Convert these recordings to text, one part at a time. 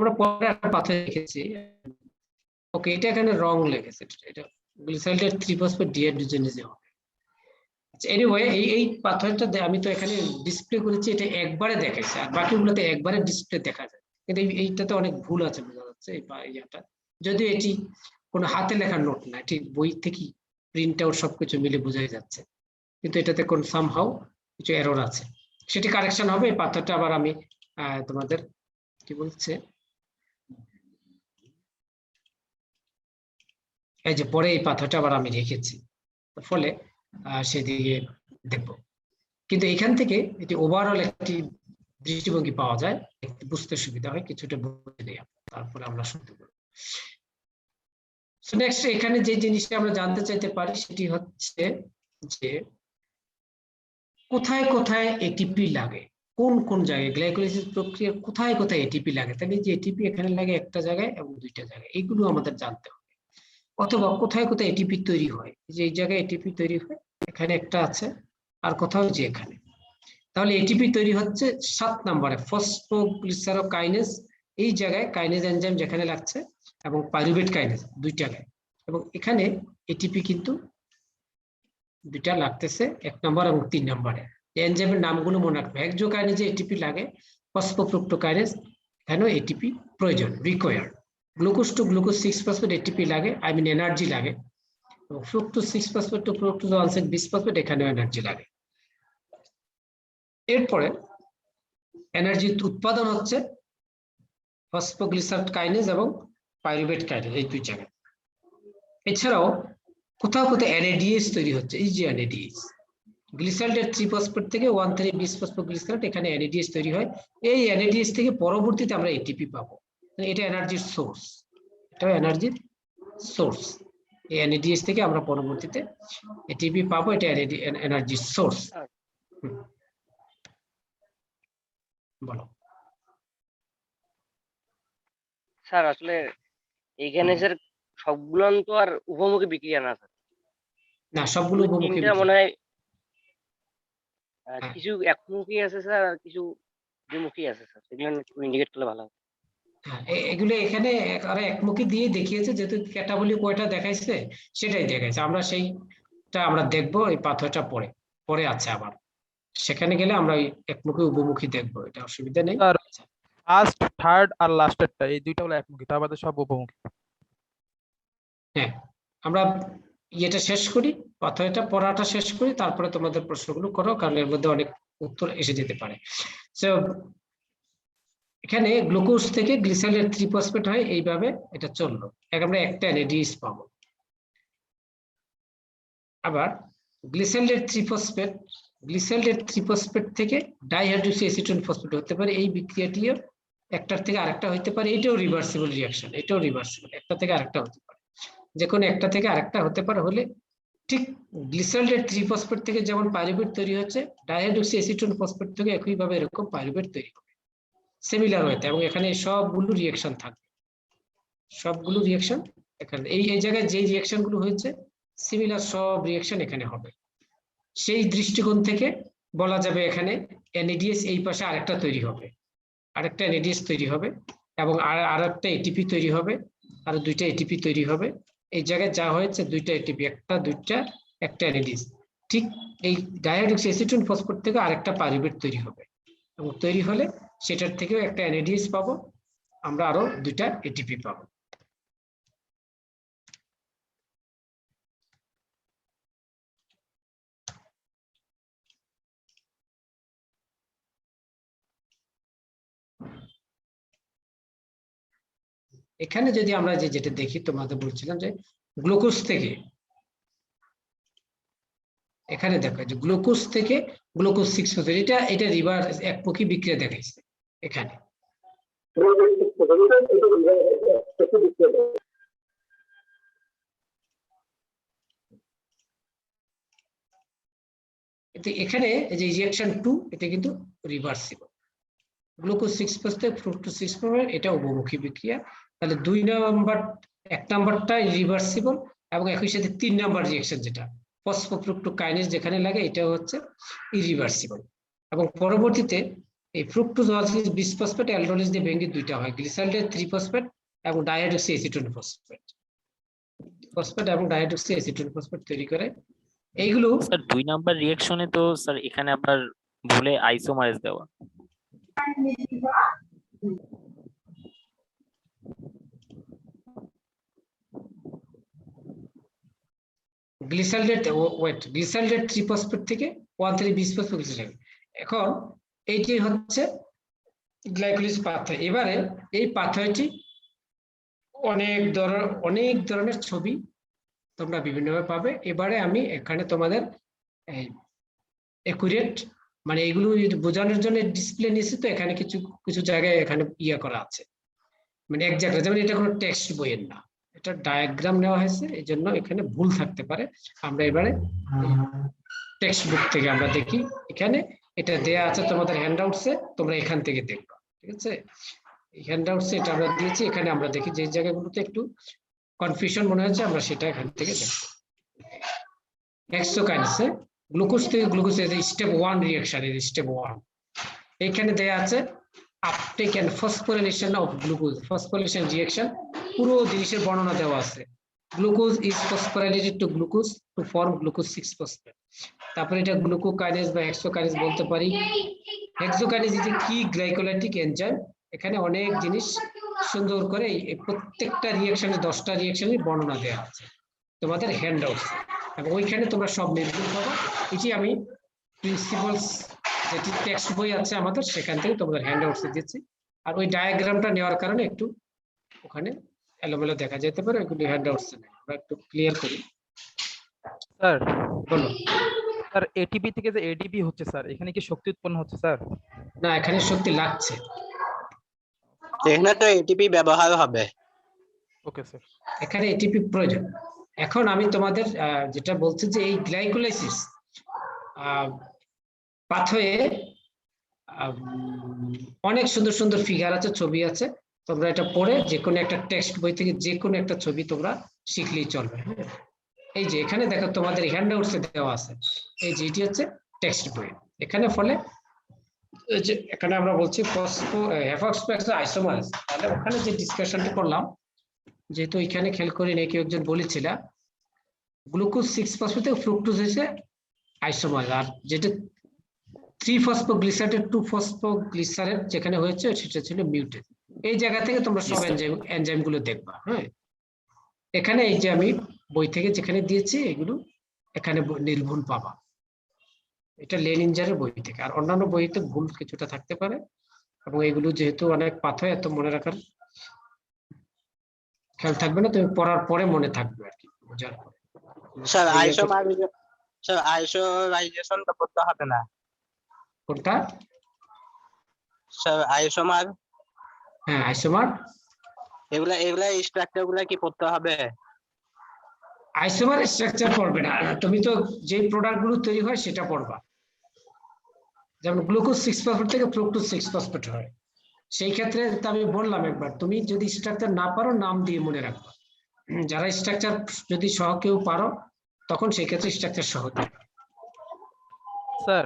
আমরা পরে একটা পাথর লিখেছি, ওকে এটা এখানে রং লেগেছে, এটা গ্লিসাইলের 3-ফসফেট ডিহাইড্রোজেনেজে হবে। আচ্ছা এনিওয়ে এই পাথরটা আমি তো এখানে ডিসপ্লে করেছি, এটা একবারে দেখাইছে, আর বাকিগুলোতে একবারে ডিসপ্লে দেখা যায়, কিন্তু এইটাতে অনেক ভুল আছে বোঝা যাচ্ছে এই ইয়াটা, যদিও এটি কোনো হাতে লেখার নোট না, ঠিক বই থেকে প্রিন্ট আউট সবকিছু মিলে বোঝাই যাচ্ছে, কিন্তু এটাতে কোন সামহাউ কিছু এরর আছে, সেটি কারেকশন হবে। এই পাথরটা আবার আমি তোমাদের কি বলছে, এই যে পরে এই পাথরটা আবার আমি রেখেছি, ফলে সেদিকে দেখব, কিন্তু এখান থেকে এটি ওভারঅল একটি দৃষ্টিভঙ্গি পাওয়া যায়, বুঝতে সুবিধা হয়, কিছুটা বুঝে নেই, তারপরে আমরা শুনতে পারবো। নেক্সট এখানে যে জিনিসটা আমরা জানতে চাইতে পারি সেটি হচ্ছে যে কোথায় কোথায় এটিপি লাগে, কোন কোন জায়গায় গ্লাইকোলাইসিস প্রক্রিয়ার কোথায় কোথায় এটিপি লাগে, তাহলে যে এটিপি এখানে লাগে একটা জায়গায় এবং দুইটা জায়গায়, এইগুলো আমাদের জানতে হবে। অথবা কোথায় কোথায় এটিপি তৈরি হয়, যে এই জায়গায় এটিপি তৈরি হয়, এখানে একটা আছে, আর কোথাও যে এখানে, তাহলে এটিপি তৈরি হচ্ছে 7 নম্বরে ফসফোগ্লিসারোকাইনেজ, এই জায়গায় কাইনেজ এনজাইম যেখানে লাগছে, এবং পাইরুভেট কাইনেজ দুই জায়গায়, এবং এখানে এটিপি কিন্তু দুইটা লাগতেছে 1 নম্বর এবং 3 নম্বরে। এনজাইমের নামগুলো মনে রাখবে, হেক্সোকাইনেজে এটিপি লাগে, ফসফোফ্রুক্টোকাইনেজ এখানেও এটিপি প্রয়োজন, required. Glucose to glucose six phosphate ATP লাগে, এনার্জি লাগে, এবং fructose six phosphate to fructose one six bisphosphate এখানেও এনার্জি লাগে। এরপরে এনার্জি উৎপাদন হচ্ছে ফসফোগ্লিসারড কাইনেজ এবং পাইরুভেট কাইনেজ, এই দুই জায়গায়। এছাড়াও কোথাও কোথাও এনএডিএস তৈরি হচ্ছে, এই যে এনএডিএস গ্লিসারডের 3-ফসফেট থেকে 1,3-বিসফসফোগ্লিসারেট, এখানে এনএডিএস তৈরি হয়, এই এনএডিএস থেকে পরবর্তীতে আমরা এটিপি পাবো, এটা এনার্জির সোর্স, এটা এনার্জির সোর্স, এই এনএডিএস থেকে আমরা পরবর্তীতে এটিপি পাবো, এটা এনার্জির সোর্স। বলো স্যার। আসলে এইখানে স্যার সবগুলো তো আর উভমুখী বিক্রিয়া না স্যার, না সবগুলো উভমুখী মনে হয় কিছু একমুখী আছে স্যার, আর কিছু দ্বিমুখী আছে স্যার, এগুলো একটু ইন্ডিকেট করলে ভালো হয়। এগুলো এখানে একমুখী দিয়ে দেখিয়েছে, যেহেতু ক্যাটাবলি কয়টা দেখাইছে সেটাই দেখাইছে, আমরা সেইটা আমরা দেখবো, এই পাথরটা পরে আছে আবার, সেখানে গেলে আমরা একমুখী উপমুখী দেখবো, এটা অসুবিধা নেই। ফার্স্ট, থার্ড আর লাস্টেরটা এই দুইটা হলো একমুখী, তার বাদে সব উপমুখী। হ্যাঁ, আমরা এটা শেষ করি, পাথরটা পড়াটা শেষ করি, তারপরে তোমাদের প্রশ্নগুলো করো, কারণ এর মধ্যে অনেক উত্তর এসে যেতে পারে। সো এখানে গ্লুকোজ থেকে গ্লিসারলের 3-ফসফেট হয়, এইভাবে এটা চললো, আমরা একটা এনএডিএস পাবো। আবার গ্লিসারলের 3-ফসফেট থেকে ডাইহাইড্রোক্সি অ্যাসিটোন ফসফেট হতে পারে, এই বিক্রিয়াটিও একটার থেকে আরেকটা হতে পারে, এটাও রিভার্সিবল রিঅ্যাকশন, এটাও রিভার্সিবল, একটা থেকে আরেকটা হতে পারে, যে কোনো একটা থেকে আরেকটা হতে পারে, হলে ঠিক গ্লিসারলের 3-ফসফেট থেকে যেমন পাইরুভেট তৈরি হচ্ছে, ডাইহাইড্রোক্সি অ্যাসিটোন ফসফেট থেকে একইভাবে এরকম পাইরুভেট তৈরি হবে সিমিলার ওয়েতে, এবং এখানে সবগুলো রিঅ্যাকশন থাকবে, সবগুলো রিঅ্যাকশন এখানে এই জায়গায় যে রিঅ্যাকশন গুলো হয়েছে সিমিলার সব রিঅ্যাকশন এখানে হবে। সেই দৃষ্টিকোণ থেকে বলা যাবে এখানে এনএডিএস এই পাশে আরেকটা তৈরি হবে, আরেকটা এনএডিএস তৈরি হবে, এবং আরেকটা এটিপি তৈরি হবে, আর দুইটা এটিপি তৈরি হবে, এই জায়গায় যা হয়েছে দুইটা এটিপি, একটা দুইটা একটা এনএডিএস, ঠিক এই ডাইহাইড্রোক্সি অ্যাসিটোন ফসফেট থেকে আরেকটা পাইরুভেট তৈরি হবে, এবং তৈরি হলে সেটার থেকেও একটা এনএডিএস পাবো, আমরা আরো দুইটা এটিপি পাবো। এখানে যদি আমরা যেটা দেখি, তোমাদের বলছিলাম যে গ্লুকোজ থেকে, এখানে দেখো যে গ্লুকোজ থেকে গ্লুকোজ 6-ফসফেট, এটা রিভার্স একমুখী বিক্রিয়া দেখাইছে এখানে, এখানে যে রিঅ্যাকশন 2 এটা কিন্তু রিভার্সিবল, গ্লুকোজ 6-ফসফেট ফ্রুক্টোজ 6-ফসফেট এটা উভমুখী বিক্রিয়া, তাহলে 1 নাম্বারটা রিভার্সিবল, এবং একই সাথে 3 নাম্বার রিঅ্যাকশন যেটা ফসফোফ্রুক্টোকাইনেজ যেখানে লাগে এটা হচ্ছে ইরিভার্সিবল, এবং পরবর্তীতে এই ফ্রুক্টোজ বিশ ফসফেট অ্যালডোলিস দিয়ে ভেঙে দুইটা হয়, গ্লিসারলের 3 ফসফেট এবং ডাইহাইড্রক্সি এসিটোন ফসফেট এবং ডাইহাইড্রক্সি এসিটোন ফসফেট তৈরি করে। এইগুলো স্যার 2 নাম্বার রিঅ্যাকশনে তো স্যার এখানে আপনার ভুলে আইসোমারেজ দেওয়া। গ্লিসারলেট ওয়েট গ্লিসারলেট 3 ফসফেট থেকে 1,3 20 ফসফেট গ্লিসারলেট। এখন এইটি হচ্ছে গ্লাইকোলিস পাথওয়ে। এবারে এই পাথওয়েটি অনেক ধরনের ছবি তোমরা বিভিন্নভাবে পাবে। এবারে আমি এখানে তোমাদের একুরেট মানে এগুলো বোঝানোর জন্য ডিসপ্লে নিয়েছি, তো এখানে কিছু কিছু জায়গায় এখানে ইয়ে করা আছে, মানে এক জায়গায়, যেমন এটা কোনো টেক্সট বইয়ের না, এটা ডায়াগ্রাম নেওয়া হয়েছে, এই জন্য এখানে ভুল থাকতে পারে। আমরা এবারে টেক্সট বুক থেকে আমরা দেখি, এখানে এটা দেয়া আছে তোমাদের হ্যান্ডআউটসে, তোমরা এখান থেকে দেখবা, ঠিক আছে? এই হ্যান্ডআউটসে এটা আমরা দিয়েছি, এখানে আমরা দেখি যে জায়গাগুলোতে একটু কনফিউশন মনে হচ্ছে আমরা সেটা এখান থেকে দেখবো। হেক্সোকাইনেসে গ্লুকোজ থেকে গ্লুকোজ স্টেপ 1 রিঅ্যাকশন, স্টেপ 1 এখানে দেয়া আছে uptake and phosphorylation of glucose, phosphorylation reaction পুরো জিনিসের বর্ণনা দেওয়া আছে। Glucose is phosphorylated to glucose to form glucose 6 phosphate. তারপরে এটা গ্লুকোকাইনেজ বা হেক্সোকাইনেজ বলতে পারি। হেক্সোকাইনেজ ইজ এ কি গ্লাইকোলাইটিক এনজাইম। এখানে অনেক জিনিস সুন্দর করে এই প্রত্যেকটা রিঅ্যাকশনে 10টা রিঅ্যাকশনের বর্ণনা দেওয়া আছে তোমাদের হ্যান্ডআউটস, এবং ওইখানে তোমরা সব নির্ভুল পাবা। এটি আমি প্রিন্সিপালস যেটি টেক্সট বই আছে আমাদের, সেখান থেকে তোমাদের হ্যান্ডআউটসে দিচ্ছি। আর ওই ডায়াগ্রামটা নেওয়ার কারণে একটু ওখানে এলোমেলো দেখা যেতে পারে, ওইগুলি হ্যান্ডআউটসে নেই, আমরা একটু ক্লিয়ার করি। স্যার বলো। স্যার এটিপি থেকে যে এডিপি হচ্ছে স্যার, এখানে কি শক্তি উৎপন্ন হচ্ছে স্যার? না, এখানে শক্তি লাগছে, এখানে তো এটিপি ব্যবহার হবে। Okay sir. এখানে এটিপি প্রয়োজন। এখন আমি তোমাদের যেটা বলছি যে এই গ্লাইকোলাইসিস পাথওয়ে অনেক সুন্দর সুন্দর ফিগার আছে, ছবি আছে, তোমরা এটা পড়ে যে কোনো একটা টেক্সট বই থেকে যে কোনো একটা ছবি তোমরা শিখলেই চলবে। হ্যাঁ, এই যে এখানে দেখো তোমাদের হ্যান্ডআউটসে দেওয়া আছে, এই যে এটি হচ্ছে টেক্সট বই। এখানে ফলে যে এখানে আমরা বলছি হেফাক্সপ্যাক্স আইসোমারেজ, তাহলে ওখানে যে ডিসকাশনটা করলাম, যেহেতু এখানে খেয়াল করি নাকি কেউ একজন বলেছিল গ্লুকোজ 6 ফসফেট থেকে ফ্রুক্টোজ হয়েছে আইসোমারেজ, আর যেটা 3 ফসফোগ্লিসারেট 2 ফসফোগ্লিসারেট যেখানে হয়েছে সেটা ছিল মিউটেজ। এই জায়গা থেকে তোমরা সব এনজাইম গুলো দেখবা। হ্যাঁ, এখানে এই যে আমি বই থেকে যেখানে দিয়েছি এগুলো এখানে নির্ভুল পাবা, এটা লেনিনজারের বই থেকে। আর অন্যান্য বইতে ভুল কিছুটা থাকতে পারে, এবং এগুলো যেহেতু অনেক পাথওয়ে, এত মনে রাখার খেয়াল থাকবে না, তুমি পড়ার পরে মনে থাকবে আর কি, বোঝার পরে। স্যার আইসোমারাইজেশন তো করতে হবে না? কোনটা? স্যার আইসোমার, হ্যাঁ আইসোমার, এগুলা স্ট্রাকচার গুলা কি পড়তে হবে? আইসোমার স্ট্রাকচার পড়বে না, তুমি তো যে প্রোডাক্ট গুলো তৈরি হয় সেটা পড়বা। যেমন গ্লুকোজ 6 ফসফেট থেকে ফ্রুক্টোজ 6 ফসফেট হয়, সেই ক্ষেত্রে তো আমি বললাম একবার, তুমি যদি স্ট্রাকচার না পারো নাম দিয়ে মনে রাখবা। যারা স্ট্রাকচার যদি সহ কেউ পারো তখন সেই ক্ষেত্রে স্ট্রাকচার সহ দিবে। স্যার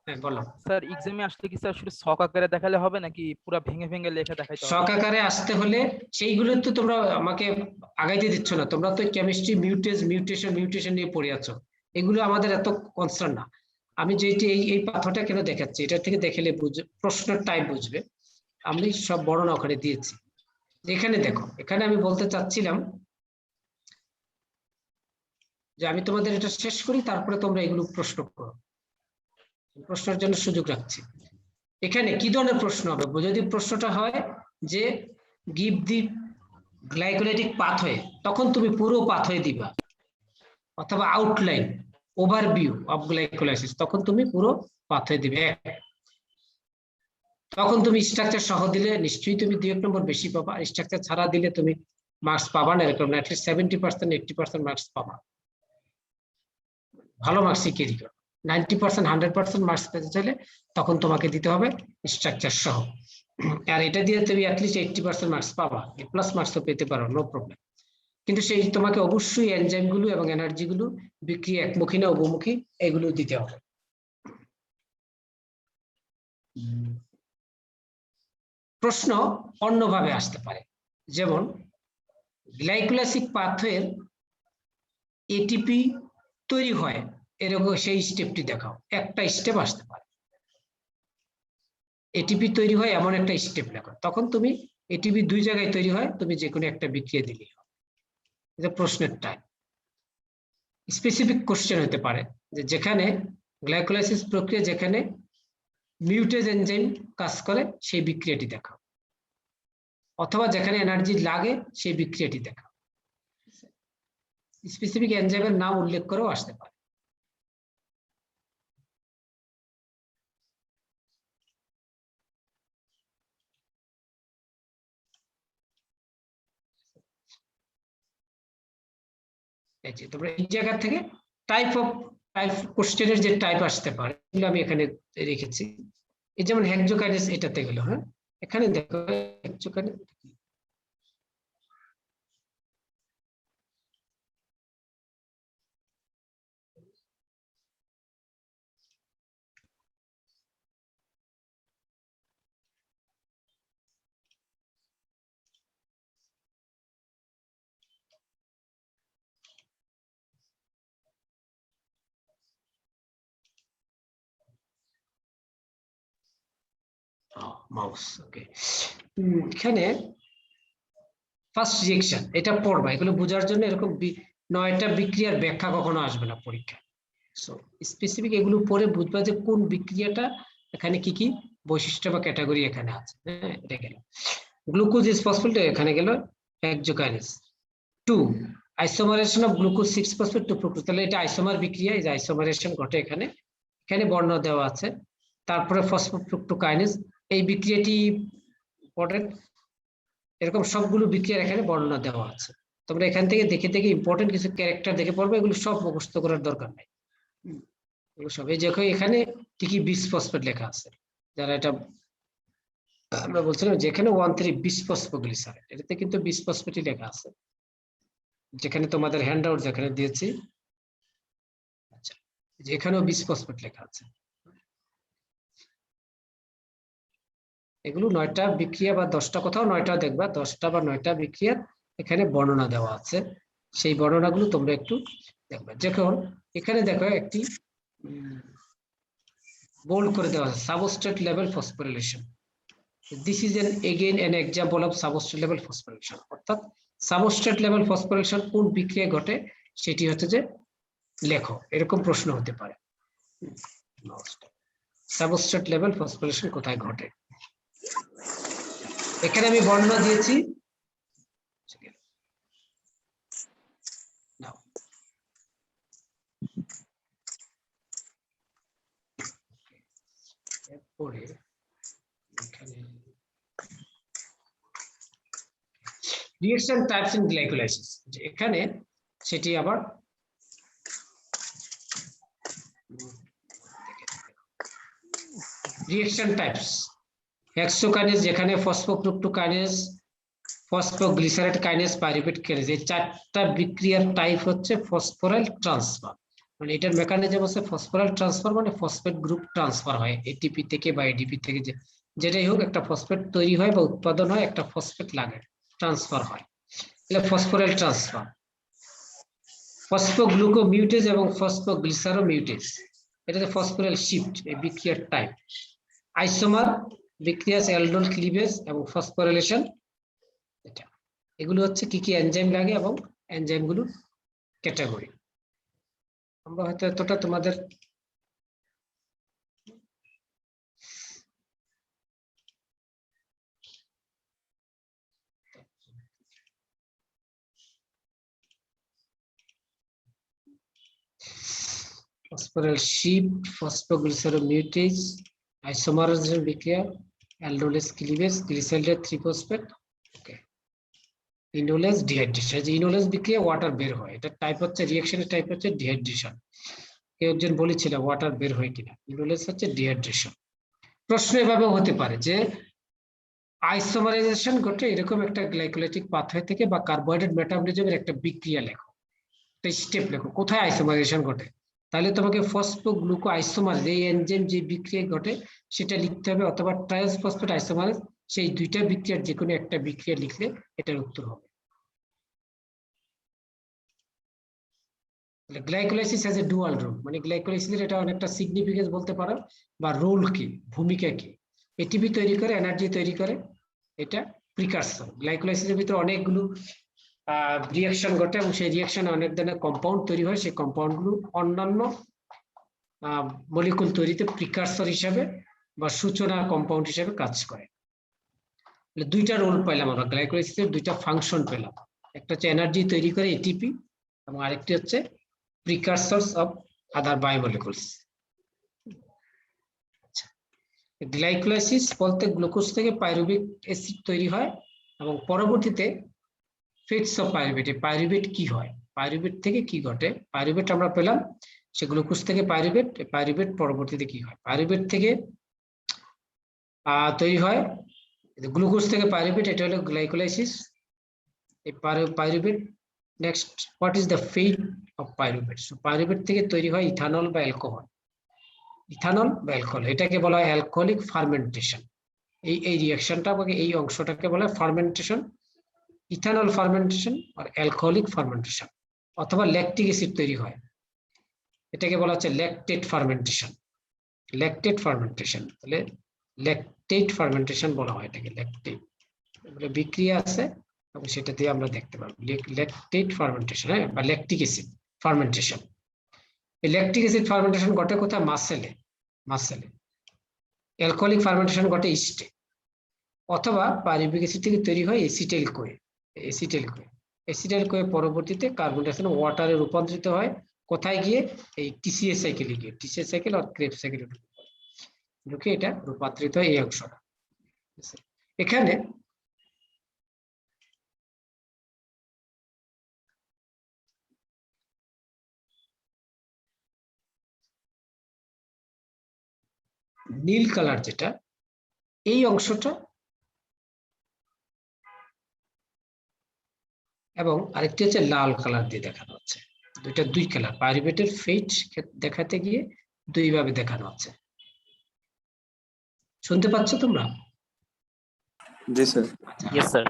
হ্যাঁ বলো। স্যার এক্সামে আসলে কি স্যার শুধু ছক আকারে দেখালে হবে নাকি পুরো ভেঙে ভেঙে লেখা দেখাইতে হবে? শখ আকারে আসতে হলে সেইগুলো তো তোমরা আমাকে আগাইতে দিচ্ছ না, তোমরা তো কেমিস্ট্রি মিউটেশন নিয়ে পড়ে আছো, এগুলো আমাদের এত কনসার্ন না। আমি যেটি এই পাথরটা কেন দেখাচ্ছি, এটা থেকে দেখলে প্রশ্নের টাইপ বুঝবে। আমি সব বর্ণনা ওখানে দিয়েছি। এখানে দেখো, এখানে আমি বলতে চাচ্ছিলাম যে আমি তোমাদের এটা শেষ করি, তারপরে তোমরা এগুলো প্রশ্ন করো, প্রশ্নের জন্য সুযোগ রাখছি। এখানে কি ধরনের প্রশ্ন হবে? যদি প্রশ্নটা হয় যে গিভ দি গ্লাইকোলাইটিক পাথওয়ে, তখন তুমি পুরো পাথওয়ে দিবা, অথবা আউটলাইন ওভারভিউ অফ গ্লাইকোলাইসিস, তখন তুমি পুরো পাথওয়ে দিবে। তখন তুমি স্ট্রাকচার সহ দিলে নিশ্চয়ই তুমি 2-1 নম্বর বেশি পাবা, স্ট্রাকচার ছাড়া দিলে তুমি মার্কস পাবা না, এরকম অ্যাটলিস্ট 70% 80% মার্কস পাবা। ভালো মার্কসই ক্যারি করো। 90% 100% মার্কস পেতে চাইলে তখন তোমাকে দিতে হবে স্ট্রাকচার সহ, আর এটা দিয়ে তুমি অ্যাটলিস্ট 80% মার্কস পাবা, প্লাস মার্কসও পেতে পারো, নো প্রবলেম। কিন্তু সেই তোমাকে অবশ্যই এনজাইম গুলো এবং এনার্জি গুলো বিক্রিয়া একমুখী না উভমুখী এগুলো দিতে হবে। প্রশ্ন অন্যভাবে আসতে পারে, যেমন গ্লাইকোলাইসিক পাথওয়ের এটিপি তৈরি হয় এরকম সেই স্টেপটি দেখাও, একটা স্টেপ আসতে পারে। এটিপি তৈরি হয় এমন একটা স্টেপ লেখো, তখন তুমি এটিপি 2 জায়গায় তৈরি হয়, তুমি যে কোনো একটা বিক্রিয়া দিলেই হবে। এটা প্রশ্নের টাইপ। স্পেসিফিক কোশ্চেন হতে পারে যে যেখানে গ্লাইকোলাইসিস প্রক্রিয়া যেখানে মিউটেজ এনজাইম কাজ করে সেই বিক্রিয়াটি দেখাও, অথবা যেখানে এনার্জি লাগে সেই বিক্রিয়াটি দেখাও। স্পেসিফিক এনজাইমের নাম উল্লেখ করেও আসতে পারে। তোমরা এই জায়গা থেকে টাইপ কোশ্চেনের যে টাইপ আসতে পারে এগুলো আমি এখানে রেখেছি। এই যেমন হেক্সোকাইনেজ এটাতে গেল, হ্যাঁ এখানে দেখো হেক্সোকাইনেজ মাউস। ওকে, এখানে ফার্স্ট রিঅ্যাকশন এটা পড়বা, এগুলো বোঝার জন্য এরকম 9টা বিক্রিয়ার ব্যাখ্যা কখনো আসবে না পরীক্ষায়। সো স্পেসিফিক এগুলো পড়ে বুঝবা যে কোন বিক্রিয়াটা এখানে কি কি বৈশিষ্ট্য বা ক্যাটাগরি এখানে আছে। হ্যাঁ এটা গেল গ্লুকোজ ইজ ফসফেট, এখানে গেল hexokinase. 2 isomerization of glucose six phosphate to fructose, তাহলে এটা আইসোমার বিক্রিয়া, এই যে আইসোমারেশন ঘটে এখানে, এখানে বর্ণ দেওয়া আছে। তারপরে ফসফোফ্রুক্টোকাইনেজ, এই বিক্রিয়াটি ইম্পর্টেন্ট, এরকম সবগুলো বিক্রিয়ার এখানে বর্ণনা দেওয়া আছে। তোমরা এখান থেকে দেখে দেখে ইম্পর্টেন্ট কিছু ক্যারেক্টার দেখে পড়বে, এগুলো সব মুখস্থ করার দরকার নাই। এগুলো সব এই দেখো এখানে কি কি বিসফসফেট লেখা আছে, যারা এটা আমরা বলছিলাম যেখানে 1,3 বিসফসফোগ্লিসারাইড, এটাতে কিন্তু বিসফসফেটই লেখা আছে, যেখানে তোমাদের হ্যান্ড আউট যেখানে দিয়েছি। আচ্ছা, যেখানেও বিসফসফেট লেখা আছে। এগুলো 9টা বিক্রিয়া বা 10টা, কোথাও 9টা দেখবা, 10টা বা 9টা বিক্রিয়ার এখানে বর্ণনা দেওয়া আছে, সেই বর্ণনাগুলো তোমরা একটু দেখবে। যখন এখানে দেখো একটি বোল্ড করে দেওয়া আছে substrate level phosphorylation, this is again an example of substrate level phosphorylation. অর্থাৎ সাবস্ট্রেট লেভেল ফসফোরিলেশন কোন বিক্রিয়ায় ঘটে সেটি হচ্ছে যে লেখো, এরকম প্রশ্ন হতে পারে। সাবস্ট্রেট লেভেল ফসফোরিলেশন কোথায় ঘটে, এখানে আমি বর্ণনা দিয়েছি। এরপরে এখানে রিঅ্যাকশন টাইপস ইন গ্লাইকোলাইসিস, এখানে সেটি আবার রিঅ্যাকশন টাইপস হেক্সোকাইনেজ, যেখানে ফসফোফ্রুক্টোকাইনেজ, ফসফোগ্লিসারাইড কাইনেজ, পাইরুভেট কাইনেজ, এই 4টা বিক্রিয়ার টাইপ হচ্ছে ফসফোরাইল ট্রান্সফার। মানে এটার মেকানিজম হচ্ছে ফসফোরাইল ট্রান্সফার, মানে ফসফেট গ্রুপ ট্রান্সফার হয় এটিপি থেকে বা এডিপি থেকে, যেটাই হোক একটা ফসফেট তৈরি হয় বা উৎপাদন হয়, একটা ফসফেট লাগে, ট্রান্সফার হয়, এটা ফসফোরাইল ট্রান্সফার। ফসফোগ্লুকোমিউটেজ এবং ফসফোগ্লিসারোমিউটেজ, এটা ফসফোরাইল শিফট, এই বিক্রিয়ার টাইপ। আইসোমার বিক্রিয়া অ্যালডোল ক্লিভেজ এবং ফসফোরিলেশন, এটা এগুলো হচ্ছে কি কি এনজাইম লাগে এবং এনজাইমগুলোর ক্যাটাগরি। আমরা হয়তো এতটা তোমাদের ফসফোরাইল শিফট, ফসফোগ্লিসারোমিউটেজ, আইসোমারাইজেশন বিক্রিয়া, অ্যালডোলেস ক্লিভেজ, গ্লিসাইলের 3-ফসফেট, ওকে, ইনোলেস ডিহাইড্রেশন, যে ইনোলেস বিক্রিয়া ওয়াটার বের হয়, এটা টাইপ হচ্ছে রিঅ্যাকশনের টাইপ হচ্ছে ডিহাইড্রেশন। কেউ একজন বলেছিল ওয়াটার বের হয় কিনা, ইনোলেস হচ্ছে ডিহাইড্রেশন। প্রশ্ন এভাবে হতে পারে যে আইসোমারাইজেশন ঘটে এরকম একটা গ্লাইকোলাইটিক পাথওয়ে থেকে বা কার্বোহাইড্রেট মেটাবলিজমের একটা বিক্রিয়া লেখো, একটা স্টেপ লেখো, কোথায় আইসোমারাইজেশন ঘটে, তাহলে তোমাকে ফসফোগ্লুকো আইসোমারেজ এই এনজাইম যে বিক্রিয়া ঘটে সেটা লিখতে হবে, অথবা ট্রান্স ফসফেট আইসোমারেজ সেই দুইটা বিক্রিয়ার যে কোনো একটা বিক্রিয়া লিখলে এটার উত্তর হবে। Glycolysis has a dual role, মানে গ্লাইকোলাইসিসের এটা অনেকটা সিগনিফিকেন্স বলতে পারো বা রোল কি, ভূমিকা কি। এটিপি তৈরি করে, এনার্জি তৈরি করে, এটা প্রিকারসর। গ্লাইকোলাইসিসের ভিতরে অনেকগুলো রিয়াকশন ঘটে এবং সেই রিয়াকশনে অনেক ধরনের কম্পাউন্ড তৈরি হয়। সেই কম্পাউন্ডগুলো অন্যান্য মলিকুল তৈরিতে প্রিকারসর হিসাবে বা সূচনা কম্পাউন্ড হিসাবে কাজ করে। দুইটা রোল পেলাম আমরা, গ্লাইকোলাইসিসের দুইটা ফাংশন পেলাম, একটা হচ্ছে এনার্জি তৈরি করে এটিপি এবং আরেকটি হচ্ছে প্রিকারসরস অফ আদার বায়োমলিকুলস। গ্লাইকোলাইসিস বলতে গ্লুকোজ থেকে পাইরুভিক অ্যাসিড তৈরি হয় এবং পরবর্তীতে ফেটস অফ পাইরুভেট। পাইরুভেট কি হয়, পাইরুভেট থেকে কি ঘটে? পাইরুভেট আমরা পেলাম, সে গ্লুকোজ থেকে পাইরুভেট, পাইরুভেট পরবর্তীতে কি হয়? পাইরুভেট থেকে তৈরি হয় গ্লুকোজ থেকে পাইরুভেট, এটা হলো গ্লাইকোলাইসিস। এই pyruvate next, what is the fate of pyruvate? So pyruvate থেকে তৈরি হয় ইথানল বা অ্যালকোহল। ইথানল বা অ্যালকোহল, এটাকে বলা হয় অ্যালকোহলিক ফার্মেন্টেশন। এই রিঅ্যাকশনটা বা এই অংশটাকে বলা হয় ফার্মেন্টেশন, ইথানল ফার্মেন্টেশন আর অ্যালকোহলিক ফার্মেন্টেশন। অথবা ল্যাকটিক অ্যাসিড তৈরি হয়, এটাকে বলা হচ্ছে ল্যাকটেট ফার্মেন্টেশন। ল্যাকটেট ফার্মেন্টেশন, তাহলে ল্যাকটেট ফার্মেন্টেশন বলা হয় এটাকে, ল্যাকটেট। বিক্রিয়া আছে এবং সেটা দিয়ে আমরা দেখতে পাবো ল্যাকটেট ফার্মেন্টেশন, হ্যাঁ, বা ল্যাকটিক অ্যাসিড ফার্মেন্টেশন। এই ল্যাকটিক অ্যাসিড ফার্মেন্টেশন ঘটে কোথায়? মাসেলে। অ্যালকোহলিক ফার্মেন্টেশন ঘটে ইস্টে। অথবা পাইরুভিক অ্যাসিড থেকে তৈরি হয় এসিটাইল কোয়ে। এসিটাইল কোয়ে পরবর্তীতে কার্বন ডাই অক্সাইড ওয়াটারে রূপান্তরিত হয়, কোথায় গিয়ে? এই টিসিএস সাইকেলে গিয়ে, টিসিএস সাইকেল আর ক্রেবস সাইকেলে ঢুকে এটা রূপান্তরিত হয়, এই অংশটা। এখানে নীল কালার যেটা, এই অংশটা, এবং আরেকটি হচ্ছে লাল কালার দিয়ে দেখানো হচ্ছে। দুই কালার, পাইরুভেটের ফেট দেখাতে গিয়ে দুই ভাবে দেখানো হচ্ছে। শুনতে পাচ্ছ তোমরা? জি স্যার। Yes sir.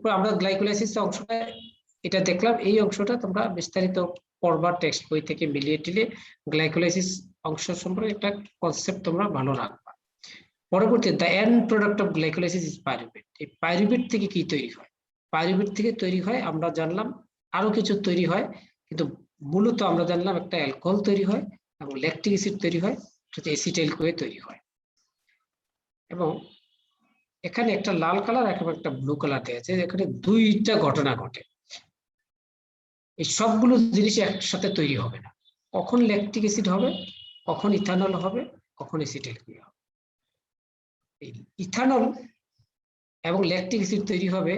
তো আমরা গ্লাইকোলাইসিস অংশটা এটা দেখলাম। এই অংশটা তোমরা বিস্তারিত পড়বা টেক্সট বই থেকে মিলিয়ে টিলিয়ে। গ্লাইকোলাইসিস অংশ সম্পর্কে একটা কনসেপ্ট তোমরা ভালো রাখবা। পরবর্তী, the end product of glycolysis is pyruvate. এই পাইরুভেট থেকে কি তৈরি হয়? পাইরুভেট থেকে তৈরি হয়, আমরা জানলাম আরো কিছু তৈরি হয়, কিন্তু মূলত আমরা জানলাম একটা অ্যালকোহল তৈরি হয় এবং ল্যাকটিক অ্যাসিড তৈরি হয়, সেটা এসিটাইল কোয়ে তৈরি হয়। এবং এখানে একটা লাল কালার এবং একটা ব্লু কালার দেওয়া আছে, এখানে দুইটা ঘটনা ঘটে। এই সবগুলো জিনিস একসাথে তৈরি হবে না, কখন ল্যাকটিক অ্যাসিড হবে, কখন ইথানল হবে, কখন এসিটাইল কোয়ে হবে। এই ইথানল এবং ল্যাকটিক অ্যাসিড তৈরি হবে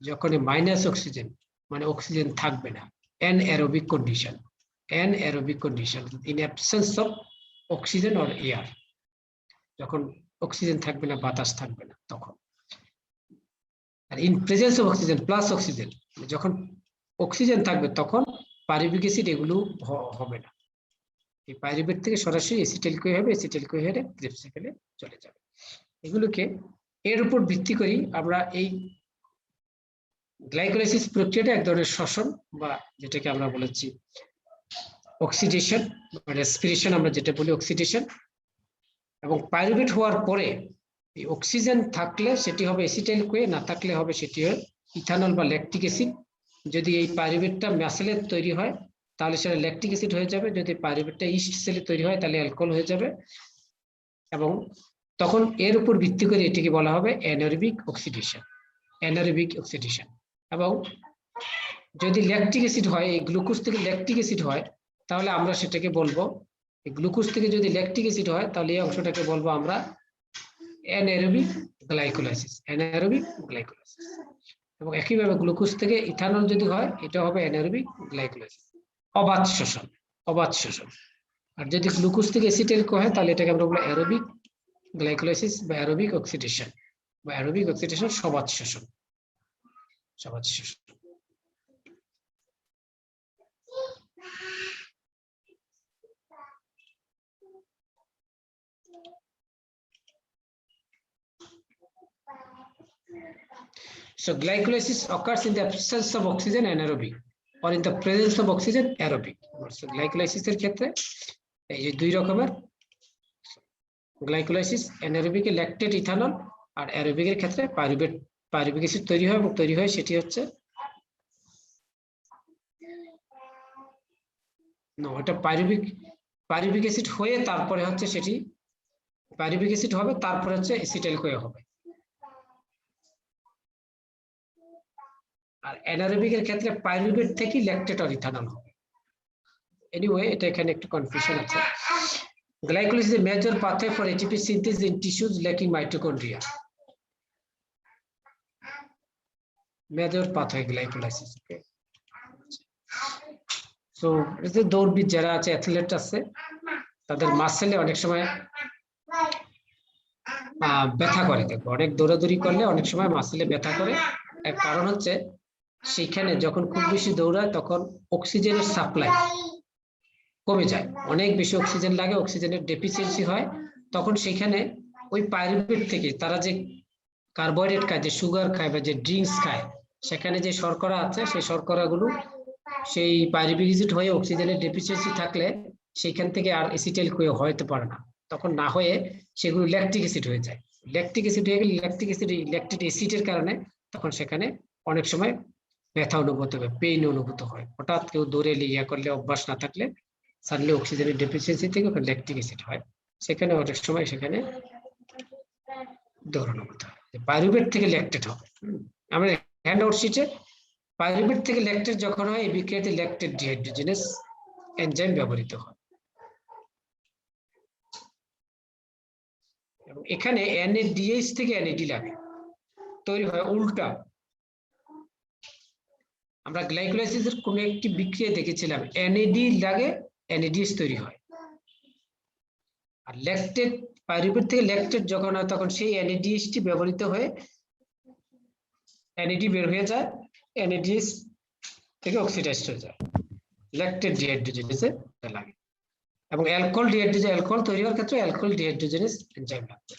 যখন মাইনাস অক্সিজেন, মানে অক্সিজেন থাকবে না, anaerobic condition. Anaerobic condition, in absence of oxygen or air, যখন অক্সিজেন থাকবে না, বাতাস থাকবে না, তখন। আর in presence of oxygen plus oxygen, যখন অক্সিজেন থাকবে তখন পাইরুভিক অ্যাসিড এগুলো হবে না। এই পাইরুভেট থেকে সরাসরি এসিটাইল কোয়ে হবে, এসিটাইল কোয়ে হয়ে ক্রেবস সাইকেলে চলে যাবে। এগুলোকে এর উপর ভিত্তি করি আমরা এই গ্লাইকোলাইসিস প্রক্রিয়াটা এক ধরনের শ্বসন, বা যেটাকে আমরা বলেছি অক্সিডেশন বা রেসপিরেশন, আমরা যেটা বলি অক্সিডেশন। এবং পাইরুভেট হওয়ার পরে এই অক্সিজেন থাকলে সেটি হবে এসিটাইল কোয়ে, না থাকলে হবে সেটি হয় ইথানল বা ল্যাকটিক অ্যাসিড। যদি এই পাইরুভেটটা ম্যাসেলে তৈরি হয় তাহলে সেটা ল্যাকটিক অ্যাসিড হয়ে যাবে, যদি পাইরুভেটটা ইস্ট সেলে তৈরি হয় তাহলে অ্যালকোহল হয়ে যাবে। এবং তখন এর উপর ভিত্তি করে এটিকে বলা হবে অ্যানারোবিক অক্সিডেশন, অ্যানারোবিক অক্সিডেশন। এবং যদি ল্যাকটিক অ্যাসিড হয়, এই গ্লুকোজ থেকে ল্যাকটিক অ্যাসিড হয়, তাহলে আমরা সেটাকে বলবো, এই গ্লুকোজ থেকে যদি ল্যাকটিক অ্যাসিড হয় তাহলে এই অংশটাকে বলবো আমরা অ্যানারোবিক গ্লাইকোলাইসিস, অ্যানারোবিক গ্লাইকোলাইসিস। এবং একইভাবে গ্লুকোজ থেকে ইথানল যদি হয় এটা হবে অ্যানারোবিক গ্লাইকোলাইসিস, অবাধ শোষণ, অবাধ শোষণ। আর যদি গ্লুকোজ থেকে এসিটাইল কোয়ে হয় তাহলে এটাকে আমরা বলবো অ্যারোবিক গ্লাইকোলাইসিস বা অ্যারোবিক অক্সিডেশন, বা অ্যারোবিক অক্সিডেশন, সবাদ শোষণ, সবাদ শোষণ। So glycolysis occurs in the absence of oxygen anaerobic or in the presence of oxygen aerobic. So glycolysis এর ক্ষেত্রে এই যে দুই রকমের গ্লাইকোলাইসিস, অ্যানারোবিক ল্যাকটেট ইথানল আর অ্যারোবিক এর ক্ষেত্রে পাইরুভিক অ্যাসিড তৈরি হয় এবং তৈরি হয় সেটি হচ্ছে এটা পাইরুভিক অ্যাসিড হয়ে তারপরে হচ্ছে সেটি পাইরুভিক অ্যাসিড হবে, তারপরে হচ্ছে এসিটাইল কোয়া হবে। আর অ্যানারোবিক এর ক্ষেত্রে পাইরুভেট থেকে ল্যাকটেট আর ইথানল হবে। এনিওয়ে, এটা এখানে একটু কনফিউশন আছে। Glycolysis is a major pathway for ATP synthesis in tissues lacking mitochondria. Major pathway glycolysis. Okay. So, এই যে দৌড়বিদ যারা আছে, অ্যাথলেট আছে, তাদের মাসেলে অনেক সময় ব্যথা করে। দেখো, অনেক দৌড়াদৌড়ি করলে অনেক সময় মাসেলে ব্যথা করে। এর কারণ হচ্ছে সেখানে যখন খুব বেশি দৌড়ায় তখন অক্সিজেনের সাপ্লাই কমে যায়, অনেক বেশি অক্সিজেন লাগে, অক্সিজেনের ডেফিসিয়েন্সি হয়, তখন সেখানে ওই পাইরুভেট থেকে তারা যে কার্বোহাইড্রেট খায়, যে সুগার খায় বা যে ড্রিঙ্কস খায়, সেখানে যে শর্করা আছে সেই শর্করাগুলো সেই পাইরুভিক অ্যাসিড হয়ে অক্সিজেনের ডেফিসিয়েন্সি থাকলে সেইখান থেকে আর এসিটাইল কোয়া হতে পারে না, তখন না হয়ে সেগুলো ল্যাকটিক অ্যাসিড হয়ে যায়। ল্যাকটিক অ্যাসিড হয়ে গেলে ল্যাকটিক অ্যাসিডের কারণে তখন সেখানে অনেক সময় ব্যথা অনুভূত হবে, পেইন অনুভূত হয়। হঠাৎ কেউ দৌড়ে ইয়া করলে, অভ্যাস না থাকলে সাডেনলি অক্সিজেনের ডেফিসিয়েন্সি থেকে ওখানে ল্যাকটিক অ্যাসিড হয়, সেখানে অনেক সময় সেখানে দৌড়ানো হতে হয়। পাইরুভেট থেকে ল্যাকটেট হবে। আমরা হ্যান্ড আউট শিটে পাইরুভেট থেকে ল্যাকটেট যখন হয়, এই বিক্রিয়াতে ল্যাকটেট ডিহাইড্রোজেনেস এনজাইম ব্যবহৃত হয়। এবং এখানে NADH থেকে NAD লাগে, তৈরি হয় উল্টা। আমরা গ্লাইকোলাইসিসের কোন একটি বিক্রিয়া দেখেছিলাম, NAD লাগে, NADH তৈরি হয়। আর ল্যাকটেট, পাইরুভেট থেকে ল্যাকটেট যখন হয় তখন সেই NADH টি ব্যবহৃত হয়ে NAD বের হয়ে যায়, NADH থেকে অক্সিডাইজড হয়ে যায়, ল্যাকটেট ডিহাইড্রোজেনেসে লাগে। এবং অ্যালকোহল ডিহাইড্রোজেনেস, অ্যালকোহল তৈরি হওয়ার ক্ষেত্রে অ্যালকোহল ডিহাইড্রোজেনেস এনজাইম লাগবে।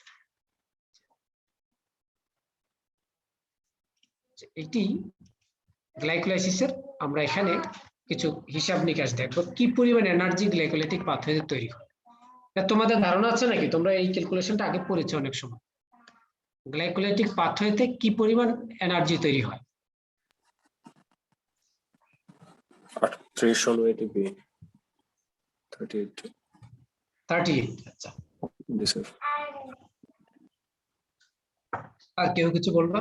এটি গ্লাইকোলাইসিসের আমরা এখানে কিছু হিসাব নিকাশ দেখবো, কি পরিমাণ এনার্জি গ্লাইকোলাইটিক পাথওয়ে তৈরি হয়। তোমাদের ধারণা আছে নাকি? তোমরা এই ক্যালকুলেশনটা আগে পড়েছো অনেক সময়। গ্লাইকোলাইটিক পাথওয়েতে কি পরিমাণ এনার্জি তৈরি হয়? 38 ATP 38। আচ্ছা, জি স্যার। আর কেউ কিছু বলবা?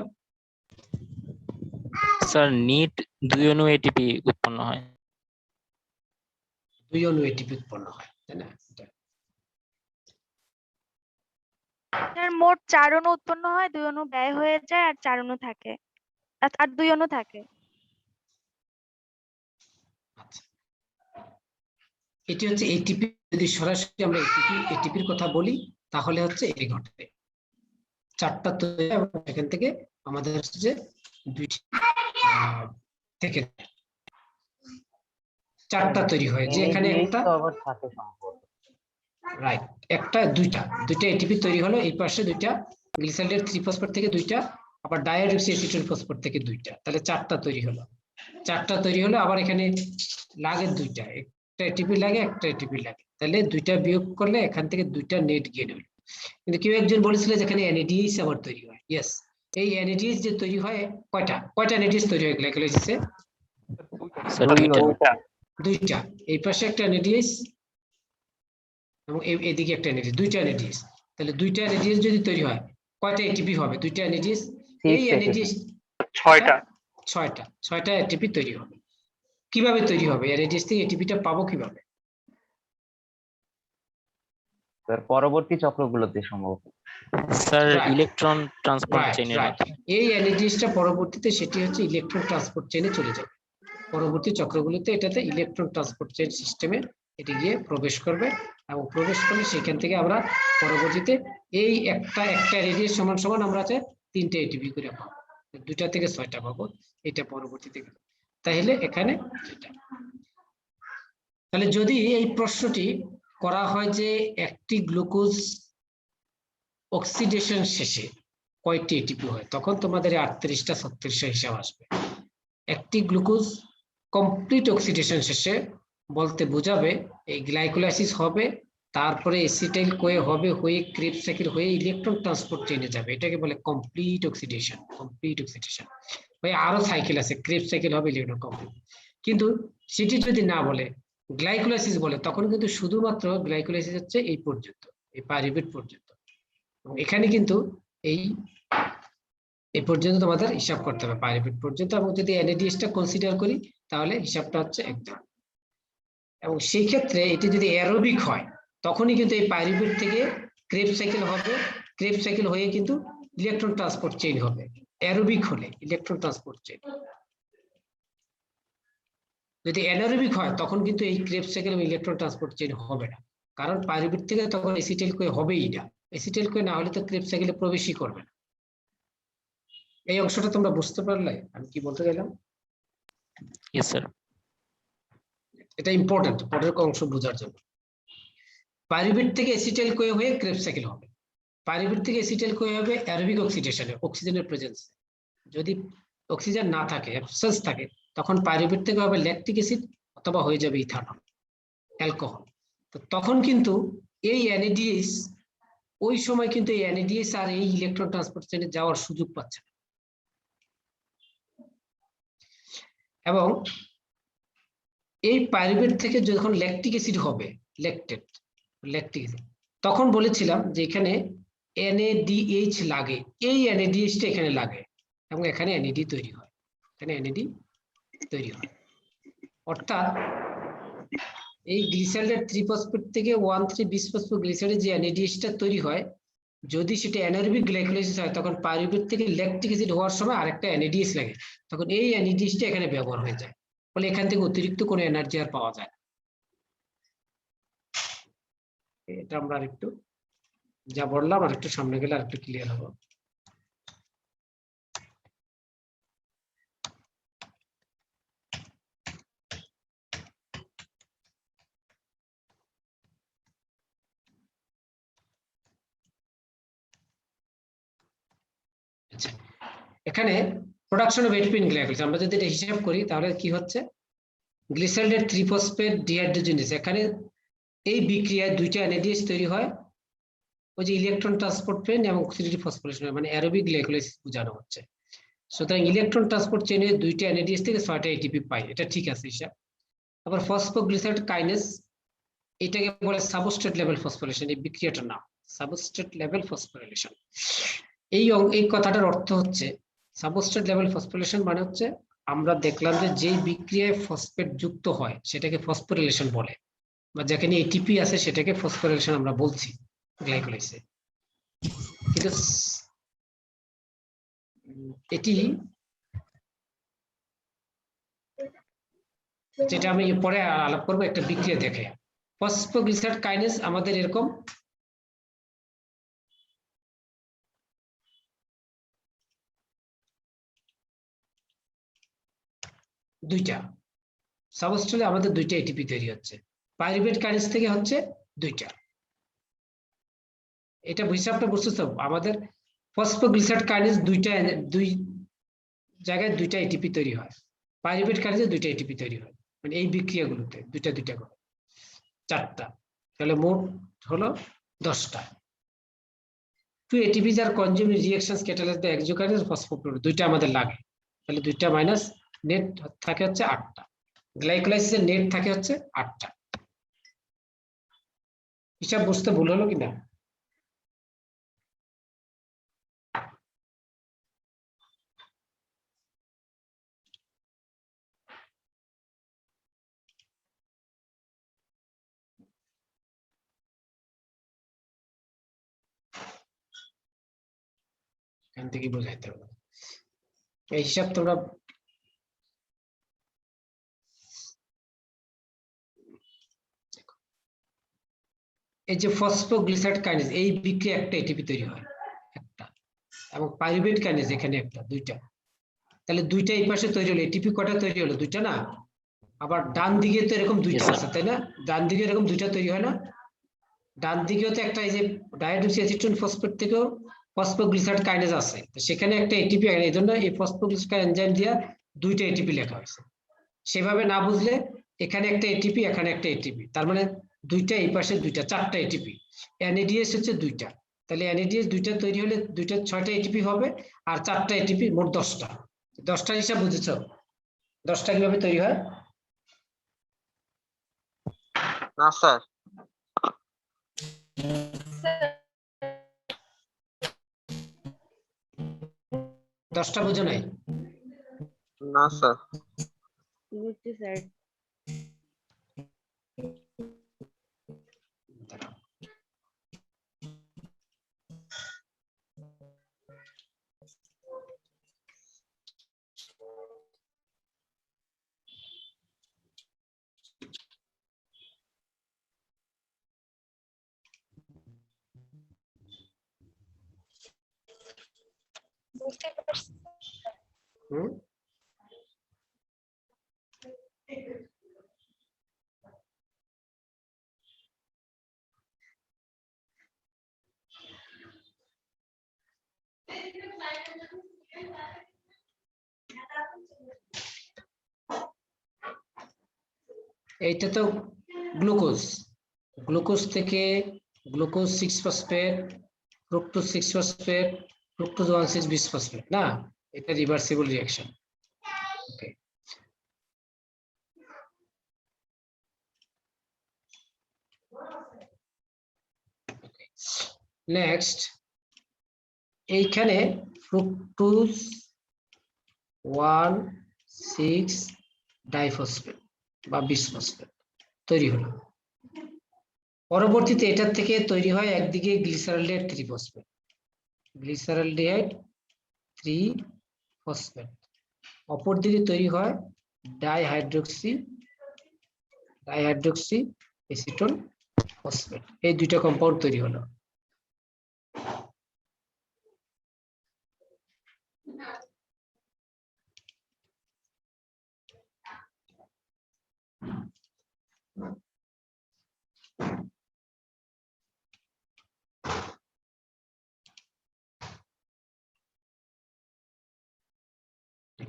স্যার নিট 2 অণু এটিপি উৎপন্ন হয়। 2 অণু এটিপি উৎপন্ন হয়, তাই না? স্যার মোট 4 অণু উৎপন্ন হয়, 2 অণু ব্যয় হয়ে যায় আর 4 অণু থাকে, আর 2 অণু থাকে। আচ্ছা, এটি হচ্ছে এটিপি। যদি সরাসরি আমরা এটিপির কথা বলি তাহলে হচ্ছে এই ঘটে 4টা তৈরি, এবং এখান থেকে আমাদের হচ্ছে যে 2টি থেকে 4টা তৈরি হয়, যে এখানে একটা রাইট, একটা দুইটা এটিপি তৈরি হলো, এই পাশে 2টা গ্লিসারলের 3 ফসফেট থেকে 2টা, আবার ডাইঅক্সি অ্যাসিটেট ফসফেট থেকে 2টা, তাহলে 4টা তৈরি হলো। 4টা তৈরি হলো, আবার এখানে লাগে 2টা, একটা এটিপি লাগে, একটা এটিপি লাগে, তাহলে 2টা বিয়োগ করলে এখান থেকে 2টা নেট গেইন হলো। কিন্তু কেউ একজন বলেছিল যেখানে NADH আবার তৈরি হয়। ইয়েস, এই NADH যে তৈরি হয়, কয়টা NADH তৈরি হয় গ্লাইকোলাইসিসে? স্যার 2টা। এই পাশে একটা NADH এবং এদিকে একটা NADH, 2টা NADH। তাহলে 2টা NADH যদি তৈরি হয়, কয়টা এটিপি হবে? 2টা NADH, এই NADH 6টা এটিপি তৈরি হবে। কিভাবে তৈরি হবে? NADH থেকে এটিপিটা পাবো কিভাবে? স্যার পরবর্তী চক্রগুলোতে সম্ভবত স্যার Right. ইলেকট্রন ট্রান্সপোর্ট চেইনের মাধ্যমে। এই NADH-টা পরবর্তীতে সেটি হচ্ছে ইলেকট্রন ট্রান্সপোর্ট চেইনে চলে যাবে। পরবর্তী চক্রগুলোতে এটাতে ইলেকট্রন ট্রান্সপোর্ট চেইন সিস্টেমে এটি গিয়ে প্রবেশ করবে, এবং প্রবেশ করলে সেখান থেকে আমরা পরবর্তীতে এই একটা NADH সমান সমান আমরা 3টে এটিপি করে পাবো, 2টা থেকে 6টা পাবো, এটা পরবর্তীতে। তাহলে এখানে তাহলে যদি এই প্রশ্নটি করা হয় যে একটি গ্লুকোজ অক্সিডেশন শেষে কয়টি এটিপি হয়, তখন তোমাদের 38টা 36টা হিসাব আসবে। একটি গ্লুকোজ কমপ্লিট অক্সিডেশন শেষে বলতে বোঝাবে এই গ্লাইকোলাইসিস হবে, তারপরে এসিটাইল কোয়ে হবে, হয়ে ক্রেবস সাইকেল হয়ে ইলেকট্রন ট্রান্সপোর্ট চেইনে যাবে, এটাকে বলে কমপ্লিট অক্সিডেশন। কমপ্লিট অক্সিডেশন হয়ে আরো সাইকেল আছে, ক্রেবস সাইকেল হবে, ইলেকট্রন কমপ্লিট। কিন্তু সেটি যদি না বলে গ্লাইকোলাইসিস বলে, তখন কিন্তু শুধুমাত্র গ্লাইকোলাইসিস হচ্ছে এই পর্যন্ত, এই পাইরুভেট পর্যন্ত। এবং এখানে কিন্তু এই পর্যন্ত তোমাদের হিসাব করতে হবে, পাইরুভেট পর্যন্ত। এবং যদি এনএডিএসটা কনসিডার করি তাহলে হিসাবটা হচ্ছে 1 ধরনের। এবং সেই ক্ষেত্রে এটি যদি অ্যারোবিক হয় তখনই কিন্তু এই পাইরুভেট থেকে ক্রেবস সাইকেল হবে, ক্রেবস সাইকেল হয়ে কিন্তু ইলেকট্রন ট্রান্সপোর্ট চেইন হবে। অ্যারোবিক হলে ইলেকট্রন ট্রান্সপোর্ট চেইন। যদি অ্যানারোবিক হয় তখন কিন্তু এই ক্রেবস সাইকেল এবং ইলেকট্রন ট্রান্সপোর্ট চেইন হবে না, কারণ পাইরুভেট থেকে তখন এসিটাইল কোয়ে হবেই না। এসিটাইল কোয়ে না হলে তো ক্রেবস সাইকেলে প্রবেশই করবে না। এই অংশটা তোমরা বুঝতে পারলে আমি কি বলতে গেলাম? Yes sir. এটা ইম্পর্টেন্ট পরের অংশ বোঝার জন্য। পাইরুভেট থেকে এসিটাইল কোয়ে হয়ে ক্রেবস সাইকেল হবে, পাইরুভেট থেকে এসিটাইল কোয়ে হবে অ্যারোবিক অক্সিডেশনে, অক্সিজেনের প্রেজেন্স। যদি অক্সিজেন না থাকে, অ্যাবসেন্স থাকে, তখন পাইরুভেট থেকে হবে ল্যাকটিক অ্যাসিড অথবা হয়ে যাবে ইথানল, অ্যালকোহল। তো তখন কিন্তু এই এনএডিএস, ওই সময় কিন্তু এই এনএডিএস আর এই ইলেকট্রন ট্রান্সপোর্ট চেইনে যাওয়ার সুযোগ পাচ্ছে না। এবং এই পাইরুভেট থেকে যখন ল্যাকটিক অ্যাসিড হবে, ল্যাকটিক অ্যাসিড, তখন বলেছিলাম যে এখানে NADH লাগে, এই NADH-টা এখানে লাগে এবং এখানে NAD তৈরি হয়, এখানে NAD তৈরি হয়। অর্থাৎ এই গ্লিসারলের 3-ফসফেট থেকে 1,3-বিসফসফোগ্লিসারের যে NADH-টা তৈরি হয়, যদি সেটা অ্যানারোবিক গ্লাইকোলাইসিস হয় তখন পাইরুভেট থেকে ল্যাকটিক অ্যাসিড হওয়ার সময় আরেকটা NADH লাগে, তখন এই NADH-টা এখানে ব্যবহার হয়ে যায়, ফলে এখান থেকে অতিরিক্ত কোনো এনার্জি আর পাওয়া যায় না। এটা আমরা আরেকটু যা বললাম আরেকটু সামনে গেলে আরেকটু ক্লিয়ার হবে। আচ্ছা, এখানে প্রোডাকশন অফ এটিপি গ্লাইকোলাইসিস আমরা যদি এটা হিসাব করি তাহলে কি হচ্ছে, গ্লিসারলের 3-ফসফেট ডিহাইড্রোজেনেজ, এখানে এই বিক্রিয়ায় 2টা NADH তৈরি হয়, ওই যে ইলেকট্রন ট্রান্সপোর্ট চেইন এবং অক্সিডেটিভ ফসফোরিলেশন, মানে অ্যারোবিক গ্লাইকোলাইসিস বোঝানো হচ্ছে। সুতরাং ইলেকট্রন ট্রান্সপোর্ট চেইনে 2টা NADH থেকে 6টা ATP পাই, এটা ঠিক আছে হিসাব। আবার ফসফোগ্লিসারেড কাইনেজ, এটাকে বলে সাবস্ট্রেট লেভেল ফসফোরিলেশন, এই বিক্রিয়াটার নাম সাবস্ট্রেট লেভেল ফসফোরিলেশন। এই কথাটার অর্থ হচ্ছে সাবস্ট্রেট লেভেল ফসফোরিলেশন মানে হচ্ছে আমরা দেখলাম যে যেই বিক্রিয়ায় ফসফেট যুক্ত হয় সেটাকে ফসফোরিলেশন বলে, বা যেখানে এটিপি আছে সেটাকে ফসফোরিলেশন আমরা বলছি গ্লাইকোলাইসিসে। কিন্তু এটি যেটা আমি পরে আলাপ করবো একটা বিক্রিয়া দেখে, ফসফোগ্লিসারেড কাইনেজ আমাদের এরকম দুইটা সাবস্ট্রেটে আমাদের 2টা এটিপি তৈরি হচ্ছে, পাইরুভেট কাইনেজ থেকে হচ্ছে 2টা। এটা হিসাবটা বুঝতে তো আমাদের ফসফোগ্লিসারেড কাইনেজ দুই জায়গায় 2টা এটিপি তৈরি হয়, পাইরুভেট কাইনেজে 2টা এটিপি তৈরি হয়, মানে এই বিক্রিয়াগুলোতে 2টা করে 4টা, তাহলে মোট হলো 10টা। 2 ATPs are consume reactions catalyse the hexokinase ফসফোপ্রোড, 2টা আমাদের লাগে, তাহলে 2টা মাইনাস নেট থাকে হচ্ছে 8টা। গ্লাইকোলাইসিসের নেট থাকে হচ্ছে 8টা। হিসাব বুঝতে ভুল হলো কিনা? এখান থেকে বোঝাইতে হবে এই হিসাব তোমরা এই যে ফসফোগ্লিসারেড কাইনেজ, এই বিক্রিয়া একটা এটিপি তৈরি হয় একটা, এবং পাইরুভেট কাইনেজ এখানে একটা, 2টা, তাহলে 2টা এই পাশে তৈরি হলো, এটিপি কটা তৈরি হলো? 2টা না? আবার ডান দিকে তো এরকম 2টা আছে তাই না? ডান দিকে এরকম 2টা তৈরি হয় না? ডান দিকেও তো একটা, এই যে ডাইহাইড্রোক্সি অ্যাসিটোন ফসফেট থেকেও ফসফোগ্লিসারাইড কাইনেজ আছে, তো সেখানে একটা এটিপি, এই জন্য এই ফসফোগ্লিসারাইড এনজাইম দিয়ে দুইটা এটিপি লেখা হয়েছে। সেভাবে না বুঝলে এখানে একটা এটিপি, এখানে একটা এটিপি, তার মানে দুইটা, এই পাশে দুইটা, চারটা এটিপি। এনএডিএস হচ্ছে দুইটা, তাহলে এনএডিএস দুইটা তৈরি হলে দুইটা 6টা এটিপি হবে, আর 4টা এটিপি, মোট 10টা। 10টা হিসাব বুঝেছ? 10টা কিভাবে তৈরি হয়? না স্যার। 10টা বোঝো নাই? না স্যার। বুঝছি স্যার। হুম? এইটা তো গ্লুকোজ, গ্লুকোজ থেকে glucose 6 phosphate, fructose 6 phosphate, fructose 1,6 bisphosphate না, এটা রিভার্সিবল রিঅ্যাকশন। ওকে, নেক্সট এইখানে ফ্রুক্টোজ 1,6 ডাইফসফেট বা বিসফসফেট তৈরি হলো। পরবর্তীতে এটার থেকে তৈরি হয় একদিকে গ্লিসারলডিহাইড 3 ফসফেট, গ্লিসারলডিহাইড 3 ফসফেট, অপর দিকে তৈরি হয় ডাইহাইড্রোক্সি এসিটোন ফসফেট। এই দুইটা কম্পাউন্ড তৈরি হলো।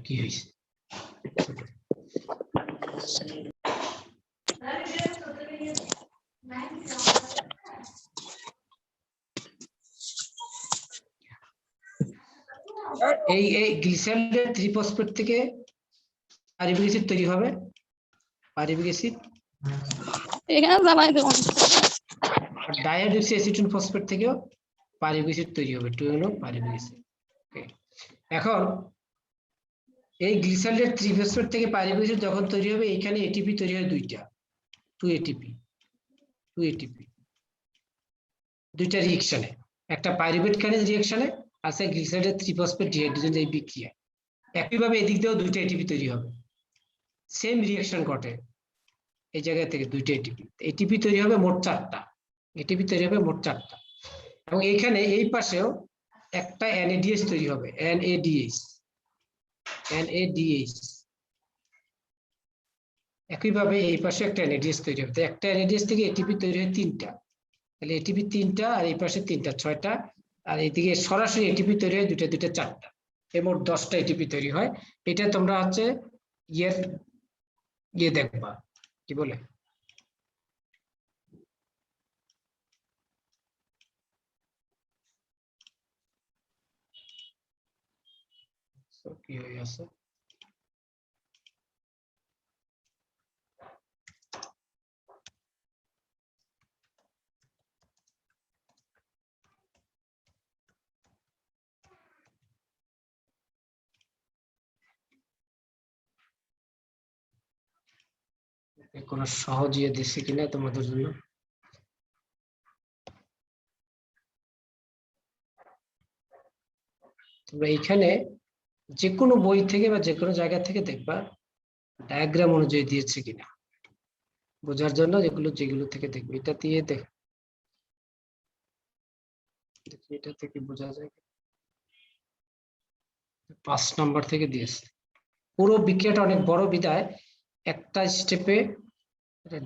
কি হয়েছে? এই গ্লিসারলের 3 ফসফেট থেকে পাইরুভিক অ্যাসিড তৈরি হবে। পাইরুভিক অ্যাসিড এখানে জ্বালাই দেব। ডাইহাইড্রোক্সি অ্যাসিটোন ফসফেট থেকেও পাইরুভিক অ্যাসিড তৈরি হবে, 2 হলো পাইরুভিক অ্যাসিড। এখন এই গ্লিসারলের 3 ফসফেট থেকে পাইরুভিক অ্যাসিড যখন তৈরি হবে, এখানে এটিপি তৈরি হয় দুইটা, 2 এটিপি, দুইটা রিঅ্যাকশনে, একটা পাইরুভেট কাইনেজ রিঅ্যাকশনে আছে গ্লিসারলের 3 ফসফেট ডিহাইড্রোজেন এই বিক্রিয়া। একইভাবে এদিক দিয়েও দুইটা এটিপি তৈরি হবে, সেম রিঅ্যাকশন ঘটে এই জায়গা থেকে, দুইটা এটিপি তৈরি হবে মোট 4টা, এটিপি তৈরি হবে মোট 4টা। এবং এইখানে এই পাশেও একটা এনএডিএস তৈরি হবে, এনএডিএস। একইভাবে এই পাশে একটা এনএডিএস তৈরি হবে, একটা এনএডিএস থেকে এটিপি তৈরি হয় 3টা, তাহলে এটিপি 3টা, আর এই পাশে 3টা, 6টা, আর এইদিকে সরাসরি এটিপি তৈরি হয় 2টা 4টা, এই মোট 10টা এটিপি তৈরি হয়। এটা তোমরা হচ্ছে ইয়ে দেখবা, কি বলে কি হয়ে আছে, কোন সহজ ইয়ে দিচ্ছে কিনা তোমাদের জন্য। তোমরা এইখানে যে কোনো বই থেকে বা যে কোনো জায়গা থেকে দেখবা ডায়াগ্রাম অনুযায়ী দিয়েছে কিনা বোঝার জন্য, যেগুলো থেকে দেখবে। এটা দিয়ে দেখি এটা থেকে বোঝা যায়, 5 নম্বর থেকে দিয়েছে। পুরো বিক্রিয়াটা অনেক বড় বিধায় একটা স্টেপে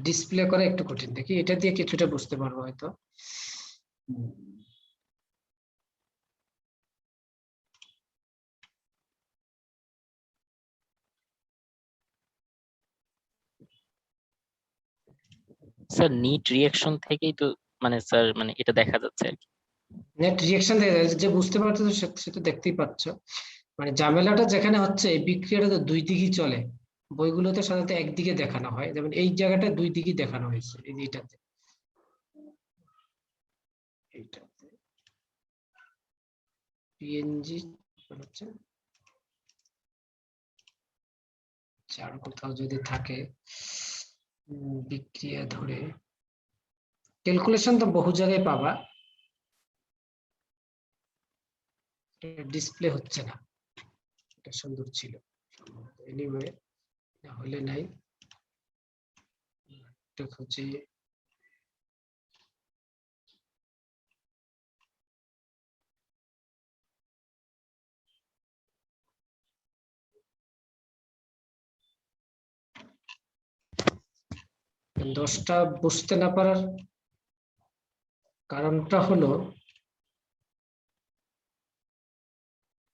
ডিসপ্লে করা একটু কঠিন। দেখি এটা দিয়ে কিছুটা বুঝতে পারবো হয়তো। স্যার নিট রিঅ্যাকশন থেকেই তো মানে স্যার মানে এটা দেখা যাচ্ছে আর কি। নেট রিঅ্যাকশন যে বুঝতে পারছো সে তো দেখতেই পাচ্ছ। মানে ঝামেলাটা যেখানে হচ্ছে এই বিক্রিয়াটা তো দুই দিকই চলে, বইগুলোতে সাধারণত একদিকে দেখানো হয়, যেমন এই জায়গাটা দুই দিকই দেখানো হয়েছে, এই যে এইটাতে পিএনজি হচ্ছে। আর কোথাও যদি থাকে বিক্রিয়া ধরে ক্যালকুলেশন তো বহু জায়গায় পাবা, ডিসপ্লে হচ্ছে না, এটা সুন্দর ছিল এনিওয়ে, না হলে নাই। এটা হচ্ছে দশটা বুঝতে না পারার কারণটা হলো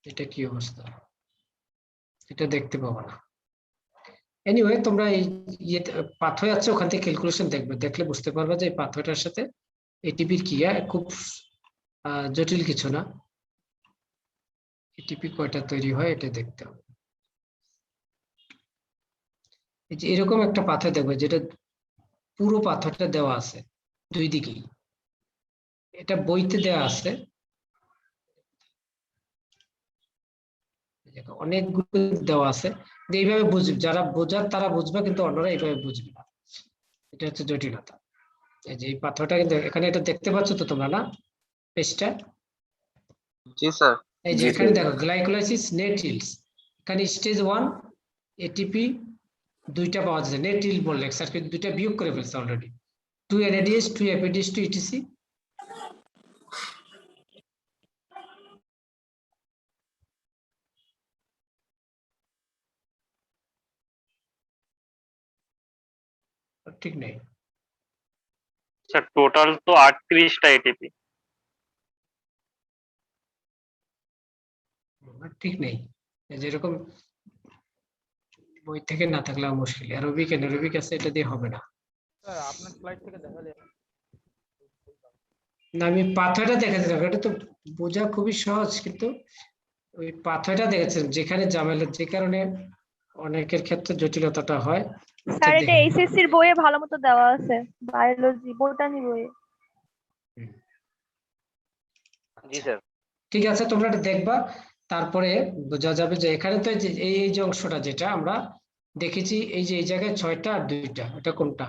এটা কি অবস্থা, এটা দেখতে পাবো না। এনিওয়ে তোমরা এই পাথয় আছে ওখান থেকে ক্যালকুলেশন দেখবে, দেখলে বুঝতে পারবে যে এই পাথয়টার সাথে এটিপির ক্রিয়া খুব জটিল কিছু না। এটিপি কয়টা তৈরি হয় এটা দেখতে হবে। এই যে এরকম একটা পাথয় দেখবে যেটা পুরো পাথরটা দেওয়া আছে দুই দিকেই, এটা বইতে দেওয়া আছে, অনেকগুলো দেওয়া আছে। এইভাবে বুঝবে, যারা বোঝার তারা বুঝবে, কিন্তু অন্যরা এইভাবে বুঝবে না, এটা হচ্ছে জটিলতা। এই যে এই পাথরটা কিন্তু এখানে এটা দেখতে পাচ্ছ তো তোমরা না পেজটা? জি স্যার। এই যে এখানে দেখো গ্লাইকোলাইসিস নেট ইল্ডস, এখানে স্টেজ 1 এটিপি দুইটা পাওয়া যাচ্ছে, নেট ইল্ড বললে স্যার কিন্তু দুইটা বিয়োগ করে ফেলছে অলরেডি, 2 NADH 2 APDH 2 ETC। ঠিক নেই স্যার, টোটাল তো 38টা এটিপি। ঠিক নেই, যেরকম বই থেকে না থাকলে মুশকিল, অ্যারোবিক অ্যানারোবিক আছে, এটা দিয়ে হবে না। স্যার আপনার স্লাইড থেকে দেখা যায় না আমি পাথরটা দেখাচ্ছি, এটা তো বোঝা খুবই সহজ, কিন্তু ওই পাথরটা দেখেছেন যেখানে ঝামেলা, যে কারণে অনেকের ক্ষেত্রে জটিলতাটা হয়। স্যার এটা এইচএসসি এর বইয়ে ভালো মতো দেওয়া আছে, বায়োলজি বোটানি বইয়ে। জি স্যার। ঠিক আছে, তোমরা এটা দেখবা, তারপরে বোঝা যাবে যে এখানে তো এই যে অংশটা যেটা আমরা দেখেছি, এই যে এই জায়গায় 6টা আর 2টা, এটা কোনটা?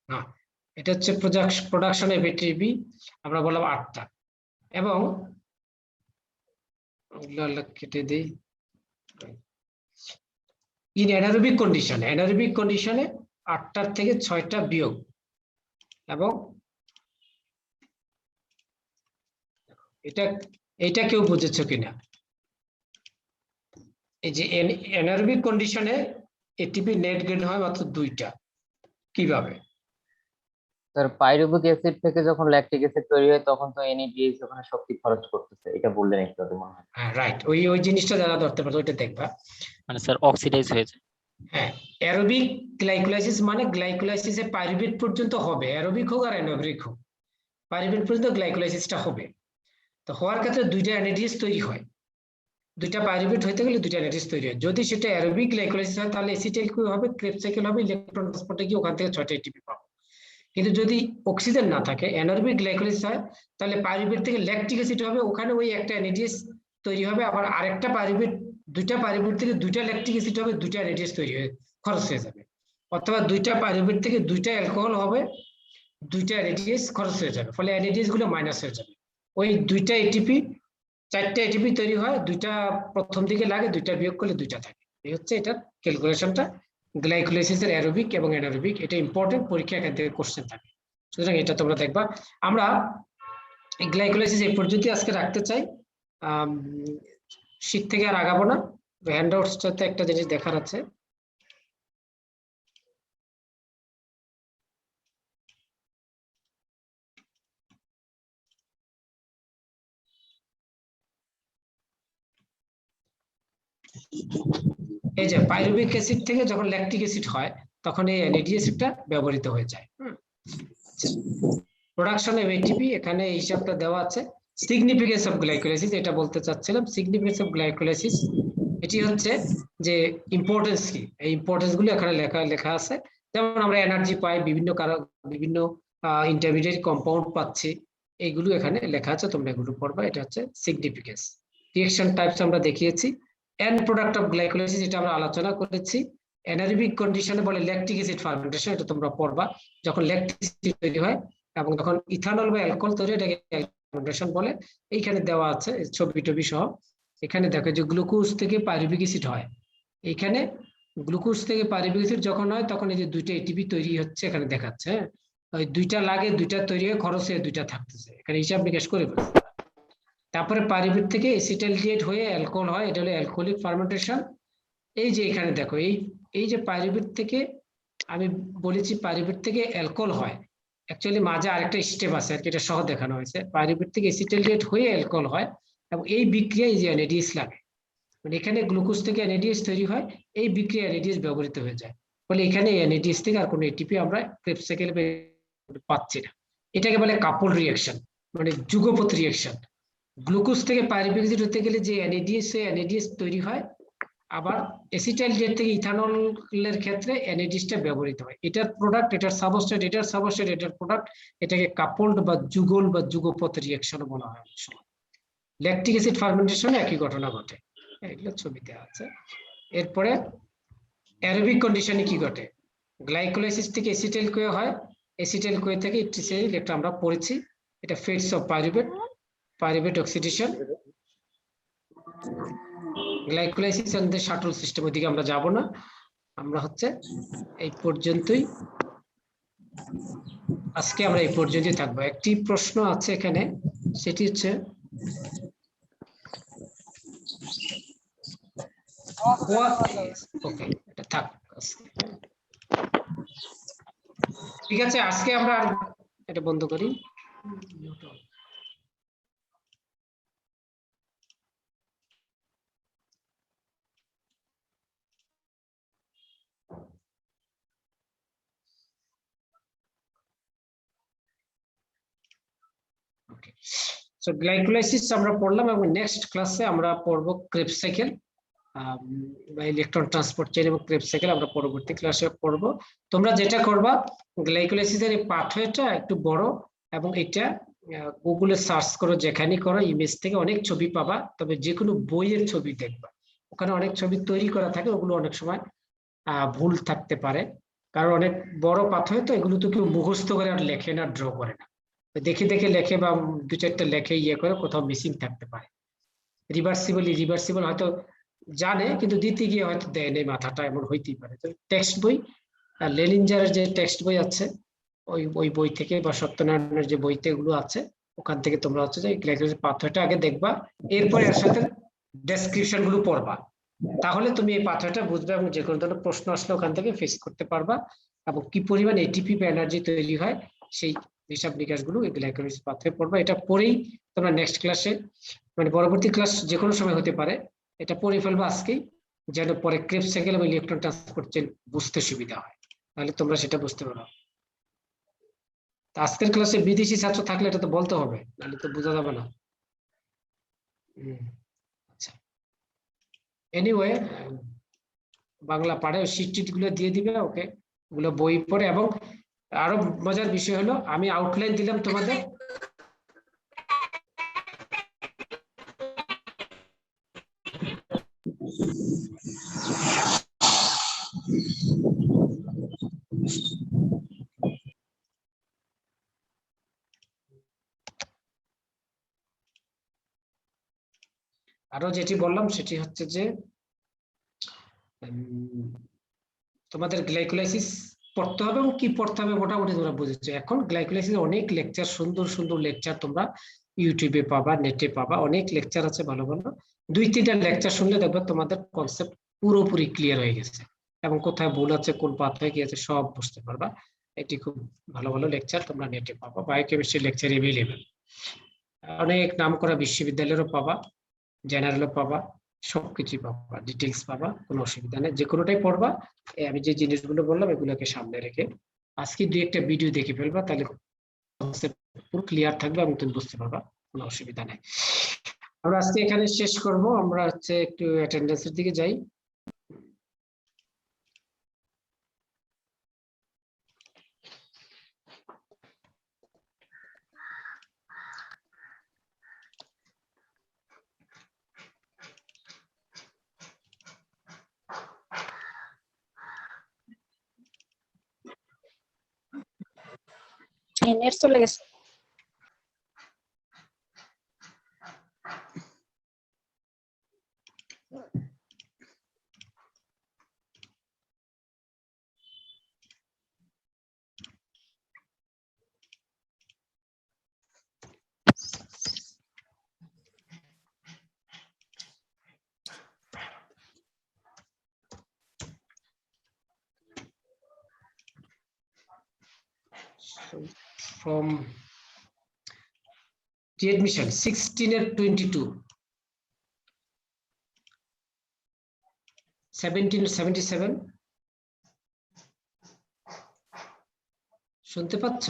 না, এটা হচ্ছে প্রোডাকশন এবিটিবি, আমরা বললাম 8টা, এবং কেটে দিই। ইন অ্যানারোবিক কন্ডিশনে 8টার থেকে 6টা বিয়োগ, এবং এটা কেউ বুঝেছো কিনা? এই যে অ্যানারোবিক কন্ডিশনে এটিপি নেট গেইন হয় মাত্র 2টা, কিভাবে? স্যার পাইরুভিক অ্যাসিড থেকে যখন ল্যাকটিক অ্যাসিড তৈরি হয় তখন তো এনএডিএইচ ওখানে শক্তি খরচ করতেছে, এটা বললেন একটু আগে মনে হয়। হ্যাঁ রাইট, ওই জিনিসটা যারা ধরতে পারতো ওইটা দেখবা। মানে স্যার অক্সিডাইজ হয়েছে। হ্যাঁ, অ্যারোবিক গ্লাইকোলাইসিস মানে গ্লাইকোলাইসিসে পাইরুভেট পর্যন্ত হবে, অ্যারোবিক হোক আর অ্যানারোবিক হোক, পাইরুভেট পর্যন্ত গ্লাইকোলাইসিসটা হবে। তো হওয়ার ক্ষেত্রে 2টা এনএডিএস তৈরি হয়, 2টা পাইরুভেট হইতে গেলে 2টা এনএডিএস তৈরি হয়। যদি সেটা অ্যারোবিক গ্লাইকোলাইসিস হয় তাহলে এসিটাইল কি হবে, ক্রেবস সাইকেল হবে, ইলেকট্রন ট্রান্সপোর্টে গিয়ে ওখান থেকে 6টা এটিপি পাবো। কিন্তু যদি অক্সিজেন না থাকে, অ্যানারোবিক গ্লাইকোলাইসিস হয়, তাহলে পাইরুভেট থেকে ল্যাকটিক অ্যাসিড হবে, ওখানে ওই একটা এনএডিএস তৈরি হবে, আবার আরেকটা পাইরুভেট, 2টা পাইরুভেট থেকে 2টা ল্যাকটিক অ্যাসিড হবে, 2টা এনএডিএস তৈরি হয়ে খরচ হয়ে যাবে। অথবা 2টা পাইরুভেট থেকে 2টা অ্যালকোহল হবে, 2টা এনএডিএস খরচ হয়ে যাবে, ফলে এনএডিএস গুলো মাইনাস হয়ে যাবে। ওই 2টা এটিপি 4টা এটিপি তৈরি হয়, 2টা প্রথম দিকে লাগে, 2টা বিয়োগ করলে 2টা থাকে। এই হচ্ছে এটার ক্যালকুলেশনটা, গ্লাইকোলাইসিসের অ্যারোবিক এবং অ্যানারোবিক, এটা ইম্পর্টেন্ট, পরীক্ষা এখান থেকে কোশ্চেন থাকে, সুতরাং এটা তোমরা দেখবা। আমরা গ্লাইকোলাইসিস এই পর্যন্ত আজকে রাখতে চাই, শীত থেকে আর আগাবো না। হ্যান্ডআউটসটাতে একটা জিনিস দেখার আছে, এই যে পাইরুভিক অ্যাসিড থেকে যখন ল্যাকটিক অ্যাসিড হয় তখন এই এনএডিএসটা ব্যবহৃত হয়ে যায়। প্রোডাকশন অফ এটিপি, এখানে এই হিসাবটা দেওয়া আছে। সিগনিফিকেন্স অফ গ্লাইকোলাইসিস, এটা বলতে চাচ্ছিলাম। সিগনিফিকেন্স অফ গ্লাইকোলাইসিস এটি হচ্ছে যে ইম্পর্টেন্স কি, এই ইম্পর্টেন্স গুলো এখানে লেখা আছে। যেমন আমরা এনার্জি পাই, বিভিন্ন ইন্টারমিডিয়েট কম্পাউন্ড পাচ্ছি, এইগুলো এখানে লেখা আছে, তোমরা এগুলো পড়বা। এটা হচ্ছে সিগনিফিকেন্স। রিঅ্যাকশন টাইপস আমরা দেখিয়েছি। এন্ড প্রোডাক্ট অফ গ্লাইকোলাইসিস, এটা আমরা আলোচনা করেছি। অ্যানারোবিক কন্ডিশনে বলে ল্যাকটিক অ্যাসিড ফার্মেন্টেশন, এটা তোমরা পড়বা। যখন ল্যাকটিক অ্যাসিড তৈরি হয় এবং যখন ইথানল বা অ্যালকোহল তৈরি হয়, এটাকে ফার্মেন্টেশন বলে। এইখানে দেওয়া আছে ছবি টবি সহ। এখানে দেখো যে গ্লুকোজ থেকে পাইরুভিক অ্যাসিড হয়। এখানে গ্লুকোজ থেকে পাইরুভিক অ্যাসিড যখন হয়, তখন এই যে দুইটা এটিপি তৈরি হচ্ছে এখানে দেখাচ্ছে। ওই দুইটা লাগে, দুইটা তৈরি হয়ে খরচে দুইটা থাকতেছে, এখানে হিসাব নিকাশ করে ফেলছে। তারপরে পাইরুভিক থেকে এসিটালডিহাইড হয়ে অ্যালকোহল হয়, এটা হলো অ্যালকোহলিক ফার্মেন্টেশন। এই যে এখানে দেখো, এই যে পাইরুভিক থেকে, আমি বলেছি পাইরুভিক থেকে অ্যালকোহল হয়, অ্যাকচুয়ালি মাঝে আরেকটা স্টেপ আছে আর কি, এটা সহ দেখানো হয়েছে। পাইরুভিক থেকে এসিটালডিহাইড হয়ে অ্যালকোহল হয়, এবং এই বিক্রিয়ায় যে এনএডিএস লাগে, মানে এখানে গ্লুকোজ থেকে এনএডিএস তৈরি হয়, এই বিক্রিয়া এনএডিএস ব্যবহৃত হয়ে যায়। ফলে এখানে এনএডিএস থেকে আর কোনো এটিপি আমরা ক্রেবস সাইকেল পাচ্ছি না। এটাকে বলে কাপল রিঅ্যাকশন, মানে যুগপৎ রিঅ্যাকশন। গ্লুকোজ থেকে পাইরুভিক অ্যাসিড হতে গেলে যে এনএডিএস তৈরি হয়, আবার এসিটালডিহাইড থেকে ইথানলের ক্ষেত্রে এনএডিএসটা ব্যবহৃত হয়। এটার প্রোডাক্ট, এটার সাবস্ট্রেট, এটার সাবস্ট্রেট, এটার প্রোডাক্ট, এটাকে কাপলড বা যুগল বা যুগপৎ রিঅ্যাকশন বলা হয়। ল্যাকটিক অ্যাসিড ফার্মেন্টেশনে একই ঘটনা ঘটে, এগুলো ছবিতে আছে। এরপরে অ্যারোবিক কন্ডিশনে কি ঘটে, গ্লাইকোলাইসিস থেকে এসিটাইল কোয়ে হয়, এসিটাইল কোয়ে থেকে ইট্রিসাইল, এটা আমরা পড়েছি। এটা fates of pyruvate oxidation. Glycolysis and the shuttle system, ওইদিকে আমরা যাব না। আমরা হচ্ছে এই পর্যন্তই, আজকে আমরা এই পর্যন্তই থাকবো। একটি প্রশ্ন আছে এখানে, সেটি হচ্ছে ওকে, এটা থাক আজকে। ঠিক আছে, আজকে আমরা এটা বন্ধ করি। সো গ্লাইকোলাইসিস আমরা পড়লাম, এবং নেক্সট ক্লাসে আমরা পড়বো ক্রেবস সাইকেল বা ইলেকট্রন ট্রান্সপোর্ট চেইন এবং ক্রেবস সাইকেল আমরা পরবর্তী ক্লাসে পড়বো। তোমরা যেটা করবা, গ্লাইকোলাইসিসের এই পাথওয়েটা একটু বড়, এবং এটা গুগলে সার্চ করো, যেখানেই করো, ইমেজ থেকে অনেক ছবি পাবা। তবে যে কোনো বইয়ের ছবি দেখবা, ওখানে অনেক ছবি তৈরি করা থাকে, ওগুলো অনেক সময় ভুল থাকতে পারে, কারণ অনেক বড় পাথওয়ে তো, এগুলো তো কেউ মুখস্থ করে আর লেখে না, ড্র করে না, দেখে দেখে লেখে বা দু চারটা লেখে ইয়ে করে, কোথাও মিসিং থাকতে পারে। রিভার্সিবল হয়তো জানে, কিন্তু দিতে গিয়ে হয়তো দেয় নেই, মাথাটা এমন হইতেই পারে। তো টেক্সট বই, লেলিঞ্জারের যে টেক্সট বই আছে, ওই বই থেকে, বা সত্যনারায়ণের যে বইতে এগুলো আছে, ওখান থেকে তোমরা হচ্ছে যে গ্লাইকোলাইসিস পাথওয়েটা আগে দেখবা, এরপরে এর সাথে ডেসক্রিপশন গুলো পড়বা, তাহলে তুমি এই পাথওয়েটা বুঝবে, এবং যে কোনো ধরনের প্রশ্ন আসলে ওখান থেকে ফেস করতে পারবা, এবং কি পরিমাণ এটিপি বা এনার্জি তৈরি হয় সেই হিসাব নিকাশ গুলো গ্লাইকোলাইসিস পাথওয়ে পড়বা। এটা পড়েই তোমরা নেক্সট ক্লাসে, মানে পরবর্তী ক্লাস যে কোনো সময় হতে পারে, এটা পড়ে ফেলবো আজকেই, যেন পরে ক্রেবস সাইকেল এবং ইলেকট্রন ট্রান্সপোর্ট চেইন বুঝতে সুবিধা হয়, তাহলে তোমরা সেটা বুঝতে পারো। আজকের ক্লাসে বিদেশি ছাত্র থাকলে এটা তো বলতে হবে, নাহলে তো বোঝা যাবে না। আচ্ছা, এনিওয়ে, বাংলা পারে শিট গুলো দিয়ে দিবে, ওকে, ওগুলো বই পড়ে। এবং আরো মজার বিষয় হলো, আমি আউটলাইন দিলাম তোমাদের, আরো যেটি বললাম সেটি হচ্ছে যে তোমাদের গ্লাইকোলাইসিস পড়তে হবে, এবং কি পড়তে হবে মোটামুটি তোমরা বুঝেছো। এখন গ্লাইকোলাইসিস অনেক লেকচার, সুন্দর সুন্দর লেকচার তোমরা ইউটিউবে পাবা, নেটে পাবা, অনেক লেকচার আছে ভালো ভালো। 2-3টা লেকচার শুনলে দেখবে তোমাদের কনসেপ্ট পুরোপুরি ক্লিয়ার হয়ে গেছে, এবং কোথায় ভুল আছে, কোন পাথওয়ে কি আছে, সব বুঝতে পারবা। এটি খুব ভালো ভালো লেকচার তোমরা নেটে পাবা। বায়োকেমিস্ট্রি লেকচার এভেলেবেল, অনেক নাম করা বিশ্ববিদ্যালয়েরও পাবা, জেনারেলও পাবা, সবকিছু পাবা, ডিটেলস পাবা, কোনো অসুবিধা নেই, যে কোনোটাই পড়বা। আমি যে জিনিসগুলো বললাম এগুলোকে সামনে রেখে আজকে 2-1টা ভিডিও দেখে ফেলবা, তাহলে concept পুরো ক্লিয়ার থাকবে এবং তুমি বুঝতে পারবা, কোনো অসুবিধা নেই। আমরা আজকে এখানে শেষ করব, আমরা হচ্ছে একটু অ্যাটেন্ডেন্সের দিকে যাই। নেট চলে গেছে। So from readmission 16/22, 17/77 শুনতে পাচ্ছ?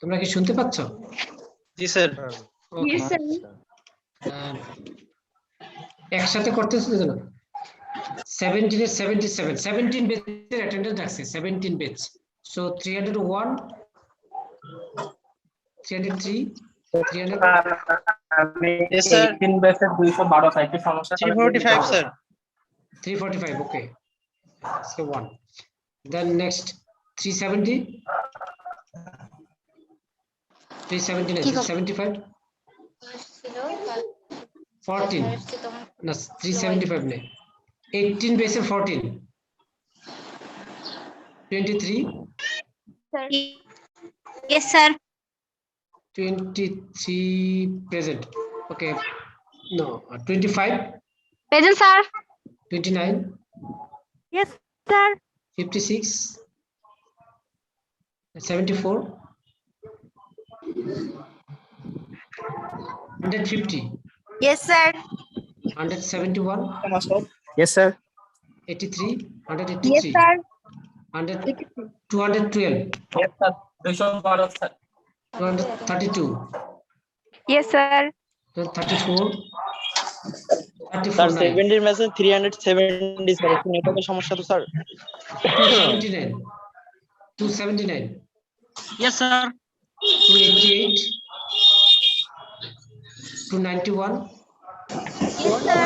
তোমরা কি শুনতে পাচ্ছ? জি স্যার। Okay. একসাথে করতেছো না? 17/77 17 বেচের অ্যাটেন্ডেন্স রাখছে, 17 বেচ। So 301, 303, 300, Yes sir. 18 বেসে 212 সাইটে সমস্যা 345 sir. 345, okay. So 1. Then next 370, 379, 75, 14, no 375 ne, 18 base 14, 23, Yes, sir. 23 present, okay, no 25, Present, sir. 29, Yes, sir. 56, 74, 150, Yes, sir. 171, Yes sir. 83, Yes, 183, sir. 100, 212, Yes sir. 212 sir. 232, Yes, sir. 34, sir 34, 9, 70 এর ম্যাচে 370 sir, একটু নেটওয়ার্কের সমস্যা তো sir. 279, 279, yes sir. 288, 291, Yes, sir.